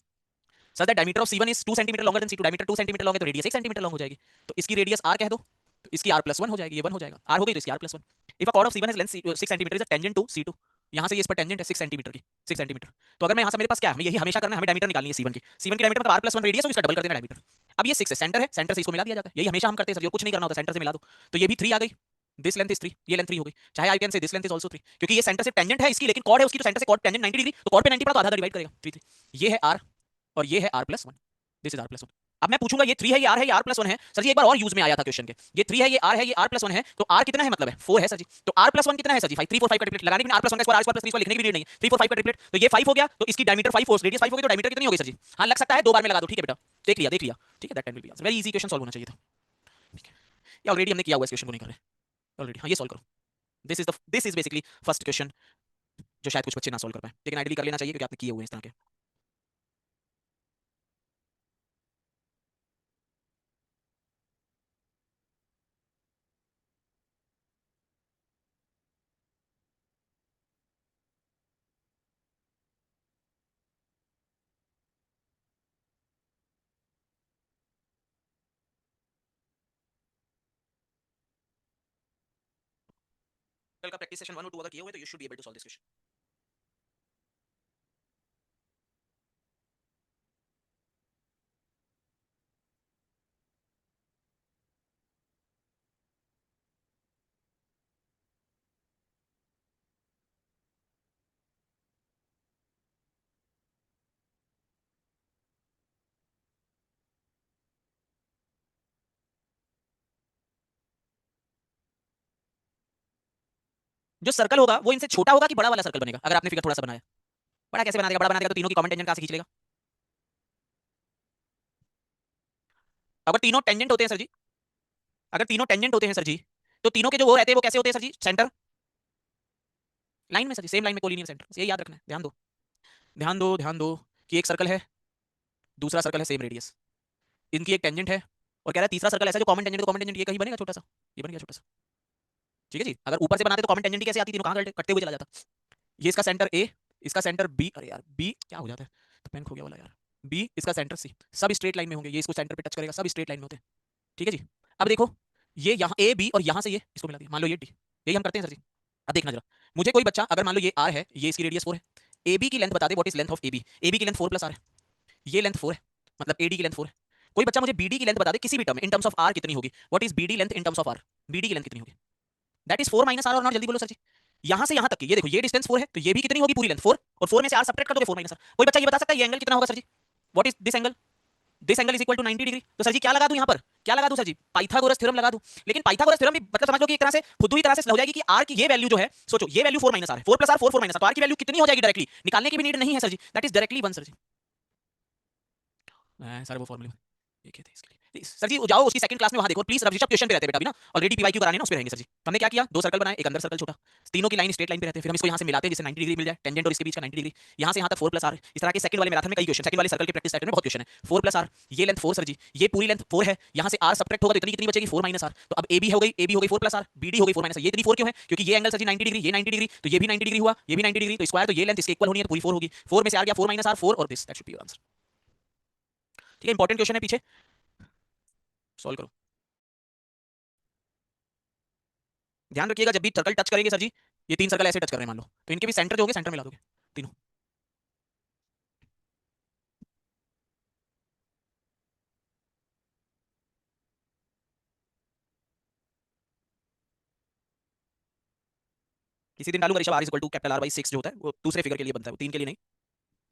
Sir that diameter of C1 is 2 centimetre longer than C2, diameter 2 centimetre long है तो रेडियस 1 सेंटीमीटर लॉन्ग हो जाएगी, तो इसकी रेडियस r कह दो, तो इसकी r+1 हो जाएगी, ये 1 हो जाएगा, r हो गई तो इसकी r+1। If a chord of C1 has length 6 centimeter is a tangent to C2, यहां से ये इस पर टेंजेंट है 6 सेंटीमीटर की, 6 सेंटीमीटर। तो अगर मैं यहां से, मेरे पास क्या है, हमें यही हमेशा करना है, हमें डायमीटर निकालनी है C1 की, C1 की डायमीटर मतलब r+1 रेडियस हो, इसका डबल कर देना डायमीटर। अब ये 6 है, सेंटर है, सेंटर से इसको मिला दिया जाता है, यही हमेशा हम करते हैं सर, और कुछ नहीं करना होता, सेंटर से मिला दो, तो ये भी 3 आ गई, दिस लेंथ इज 3, ये लेंथ 3 हो गई, चाहे I can say this length is also 3, क्योंकि ये सेंटर से टेंजेंट है इसकी, लेकिन कॉर्ड है उसकी, तो सेंटर से कॉर्ड टेंजेंट 90 डिग्री, तो कॉर्ड पे 90 पड़ा तो आधा डिवाइड करेगा 3 3। ये है r और ये है r+1, दिस इज r+1। अब मैं पूछूंगा ये 3 है ये r है ये r+1 है सर जी, एक बार और यूज में आया था क्वेश्चन के, ये 3 है ये r है ये r+1 है, तो r कितना है, मतलब है 4 है सर जी, तो r+1 कितना है सर जी, 5 3 4 5 का ट्रिपलेट लगाने के लिए r+1 का स्क्वायर, r स्क्वायर +3 लिखने की भी नीड नहीं है, 3 4 5 का ट्रिपलेट, तो ये 5 हो गया, तो इसकी डायमीटर 5 हो, रेडियस 5 हो गई, तो डायमीटर कितनी हो गई सर जी, हां लग सकता है, दो बार में लगा दो, ठीक है बेटा, देख लिया, ठीक है, that can be answer, very easy question solve होना चाहिए था, ठीक है। ये ऑलरेडी हमने किया हुआ, इस क्वेश्चन को नहीं कर रहे ऑलरेडी, हां ये सॉल्व करो, this is basically first question, जो शायद कुछ बच्चे ना सॉल्व कर पाए, लेकिन आइडियली कर लेना चाहिए क्योंकि आपने किए हुए हैं इस तरह के। कल का प्रैक्टिस सेशन 1 और 2 अगर किए हुए तो you should be able to solve this question. जो सर्कल होगा वो इनसे छोटा होगा कि बड़ा वाला सर्कल बनेगा, अगर आपने फिगर थोड़ा सा बनाया, बड़ा कैसे बना देगा, बड़ा बना देगा तो तीनों की कॉमन टेंजेंट कहां से खींच लेगा, अगर तीनों टेंजेंट होते हैं सर जी, अगर तीनों टेंजेंट होते हैं सर जी, तो तीनों के जो वो रहते हैं वो कैसे होते हैं सर जी? सेंटर लाइन में सर जी, सेम लाइन में कोलिनियर सेंटर, ये याद रखना है। ध्यान दो ध्यान दो ध्यान दो कि एक सर्कल है, दूसरा सर्कल है सेम रेडियस, इनकी एक टेंजेंट है, और कह रहा है तीसरा सर्कल ऐसा जो कॉमन टेंजेंट, तो कॉमन टेंजेंट ये कहीं बनेगा छोटा सा, ये बन गया छोटा सा। ठीक है जी, अगर ऊपर से बनाते तो कॉमन टेंजेंट ही कैसे आती, तीनों कहां कटते हुए चला जाता। ये इसका सेंटर ए, इसका सेंटर बी, अरे यार बी क्या हो जाता है, तो पेन खो गया वाला यार। बी इसका सेंटर सी, सब स्ट्रेट लाइन में होंगे, ये इसको सेंटर पे टच करेगा, सब स्ट्रेट लाइन में होते हैं। ठीक है जी। अब देखो ये यहाँ ए बी और यहाँ से ये इसको मिला दिया, मान लो ये डी, यही हम करते हैं सर जी। अब देखना जरा, मुझे कोई बच्चा अगर मान लो ये आर है, ये इसकी रेडियस 4 है, ए बी की लेंथ बता दे, what is length of A B, A B की लेंथ 4 प्लस आर है, ये लेंथ 4 है, मतलब एडी की लेंथ 4 है। कोई बच्चा मुझे बीडी की लेंथ बता दे किसी भी term in terms of R कितनी होगी, what is BD length in terms of R, BD की लेंथ कितनी होगी, दैट इज 4 माइनस आर, और नॉट, जल्दी बोलो सर जी। यहां से यहां तक की ये देखो, ये डिस्टेंस 4 है, तो ये भी कितनी होगी, पूरी लेंथ 4, और 4 में से आर सब्ट्रैक्ट कर दोगे 4 माइनस आर। कोई बच्चा ये बता सकता है ये एंगल कितना होगा sir ji, what is this angle, this angle is equal to 90 degree. तो सर जी क्या लगा दूं यहां पर, क्या लगा दूं सर जी, पाइथागोरस थ्योरम लगा दूं। लेकिन पाइथागोरस थ्योरम भी मतलब समझ लो कि एक तरह से खुद ही तरह से हो जाएगी कि आर की ये वैल्यू जो है, सोचो ये वैल्यू 4 माइनस आर है, 4 प्लस आर 4, 4 माइनस आर, तो आर की वैल्यू कितनी हो जाएगी डायरेक्टली, निकालने की भी नीड नहीं है sir ji, that is directly 1 sir ji. Sir वो फॉर्मूला एक है इसके लिए सर जी, जाओ उसकी सेकंड क्लास में वहां देखो प्लीज, ऋषभ क्वेश्चन पे रहते हैं बेटा अभी ना, ऑलरेडी पीवाईक्यू कराने ना उस पे रहेंगे सर जी। हमने क्या किया, दो सर्कल बनाए, एक अंदर सर्कल छोटा, तीनों की लाइन स्ट्रेट लाइन पे रहते हैं, फिर हम इसको यहां से मिलाते हैं जिससे 90 डिग्री मिल जाए, टेंजेंट और इसके बीच का 90 डिग्री, यहां से यहां तक 4 प्लस आर, इस तरह के सेकंड वाले मैराथन में कई क्वेश्चन, सेकंड वाले सर्कल के प्रैक्टिस सेट में बहुत क्वेश्चन है। 4 प्लस आर, ये लेंथ 4 सर जी, ये पूरी लेंथ 4 है, यहां से आर सब्ट्रैक्ट होगा तो इतनी कितनी बचेगी 4 माइनस आर, तो अब ए बी हो गई, ए बी हो गई 4 प्लस आर, बी डी हो गई 4 माइनस, ये इतनी 4 क्यों है, क्योंकि ये एंगल सर जी 90 डिग्री, ये 90 डिग्री, तो ये भी 90 डिग्री हुआ, ये भी 90 डिग्री, तो स्क्वायर, तो ये लेंथ इसके इक्वल होनी है, तो पूरी 4 होगी, 4 में से आ गया 4 माइनस आर 4, और this that should be your answer. ठीक है, इंपॉर्टेंट क्वेश्चन है पीछे, सॉल्व करो। ध्यान रखिएगा जब भी सर्कल टच करेंगे सर जी, ये तीन सर्कल ऐसे टच कर रहे हैं मान लो, तो इनके भी सेंटर जो होंगे सेंटर में ला दोगे तीनों। किसी दिन डालूंगा Rishabh, R is equal to capital R by 6 जो होता है वो दूसरे फिगर के लिए बनता है, वो तीन के लिए नहीं,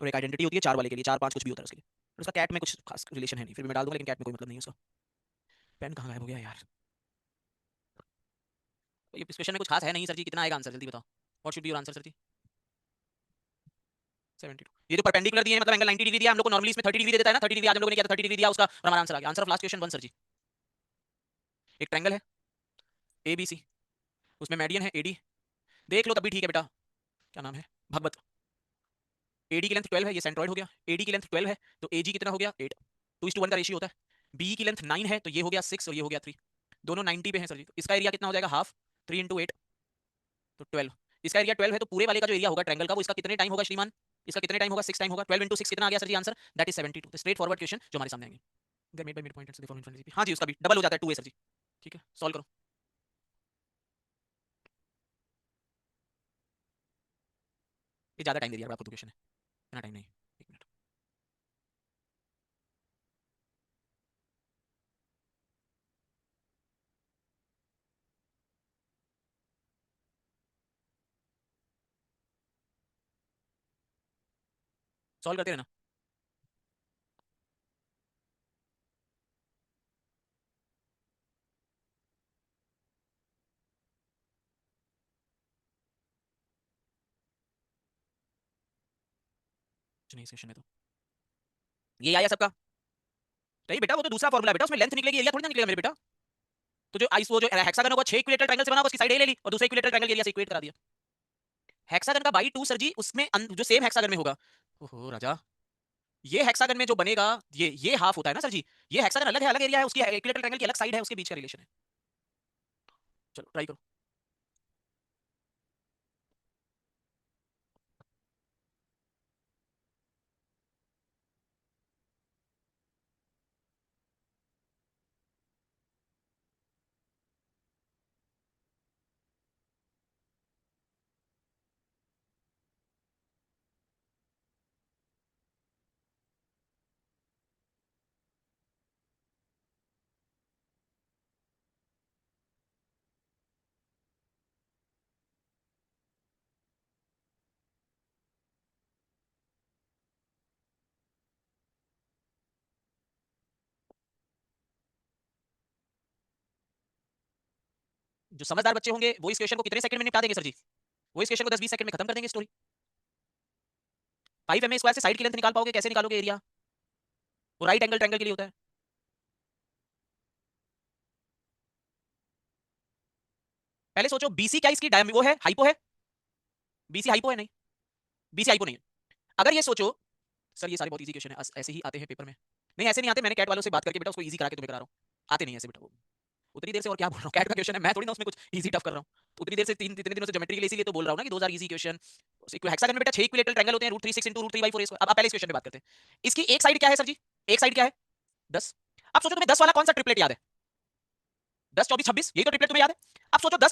और एक आइडेंटिटी होती है 4 वाले के लिए, 4 5 कुछ भी होता है उसके लिए, और उसका कैट में कुछ खास रिलेशन है नहीं, फिर भी मैं डाल दूंगा, लेकिन कैट में कोई मतलब नहीं है उसका। पेन कहाँ गायब हो गया यार, तो ये इस क्वेश्चन में कुछ खास है नहीं सर जी, कितना आएगा आंसर जल्दी बताओ, what should be your answer sir ji. 72, ये जो परपेंडिकुलर दिए हैं मतलब एंगल 90 डिग्री दिया, हम लोग को नॉर्मली इसमें 30 डिग्री दे देता है ना, 30 डिग्री आज हम लोगों ने किया था, 30 डिग्री दिया उसका, और हमारा आंसर आ गया। Answer of last question 1 sir ji. एक ट्रायंगल है ए बी सी, उसमें मेडियन है एडी, देख लो तब भी ठीक है बेटा, क्या नाम है, भगवत। एडी की लेंथ 12 है, ये सेंट्रॉइड हो गया, एडी की लेंथ 12 है तो एजी कितना हो गया 8, 2:1 का रेशियो होता है। बी की लेंथ 9 है तो ये हो गया 6 और ये हो गया 3, दोनों 90 पे हैं सर जी, तो इसका एरिया कितना हो जाएगा हाफ, 3 इंटू 8 तो 12, इसका एरिया 12 है, तो पूरे वाले का जो एरिया होगा ट्रायंगल का वो इसका कितने टाइम होगा श्रीमान, इसका कितने टाइम होगा 6 टाइम होगा, 12 इंटू 6 कितना आ गया sir ji answer, that is 72। तो स्ट्रेट फॉरवर्ड क्वेश्चन जो हमारे सामने आएंगे, there made by mid point and the following friends, हां जी उसका भी डबल हो जाता है 2 सर जी। ठीक है सॉल्व करो, ये ज्यादा टाइम दे दिया आपको, क्वेश्चन है इतना टाइम नहीं, 1 मिनट। सॉल्व करते रहना। कुछ नहीं इस क्वेश्चन में तो ये आया सबका, नहीं बेटा वो तो दूसरा फॉर्मूला बेटा, उसमें लेंथ निकलेगी एरिया थोड़ी ना निकलेगा मेरे बेटा, तो जो आइस वो जो हेक्सागन होगा 6 इक्विलेटरल ट्रायंगल से बना होगा, उसकी साइड ए ले ली और दूसरे इक्विलेटरल ट्रायंगल के एरिया से इक्वेट करा दिया। हेक्सागन का बाई 2 सर जी, उसमें जो सेम हेक्सागन में होगा, ओहो राजा, ये हेक्सागन में जो बनेगा ये हाफ होता है ना सर जी, ये हेक्सागन अलग है, अलग एरिया है, उसकी इक्विलेटरल ट्रायंगल की अलग साइड है, उसके बीच का रिलेशन है। चलो ट्राई करो। जो समझदार बच्चे होंगे वो इस क्वेश्चन को कितने सेकंड में निपटा देंगे सर जी, वो इस क्वेश्चन को 10 20 सेकंड में खत्म कर देंगे स्टोरी। 5 स्क्वायर से साइड की लेंथ निकाल पाओगे, कैसे निकालोगे एरिया, वो राइट एंगल ट्रायंगल के लिए होता है। पहले सोचो बीसी क्या इसकी वो है, हाइपो है? बीसी हाइपो है? नहीं, बीसी हाइपो नहीं है। अगर ये सोचो सर ये सारे बहुत इजी क्वेश्चन है, ऐसे ही आते हैं पेपर में। नहीं ऐसे नहीं आते, मैंने कैट वालों से बात करके बेटा उसको इजी करा के तुम्हें करा रहा हूं। आते नहीं ऐसे बेटा वो। उतनी देर से और क्या बोल रहा हूँ, कैट का क्वेश्चन है, मैं थोड़ी ना उसमें कुछ इजी टफ कर रहा हूँ। तो उतनी देर से इतने दिनों से ज्योमेट्री के लिए इसीलिए तो बोल रहा हूँ ना कि 2000 इजी क्वेश्चन। हेक्सागन में बेटा 6 इक्विलेटरल ट्रायंगल होते हैं, √3 6 * √3/4 स्क्वायर। अब पहले इस क्वेश्चन पे बात करते हैं। इसकी एक साइड क्या है सर जी? एक साइड क्या है? 10। अब सोचो तुम्हें 10 वाला कौन सा ट्रिपलेट याद है? 10 24 26, यही तो ट्रिपलेट तुम्हें याद है। अब सोचो 10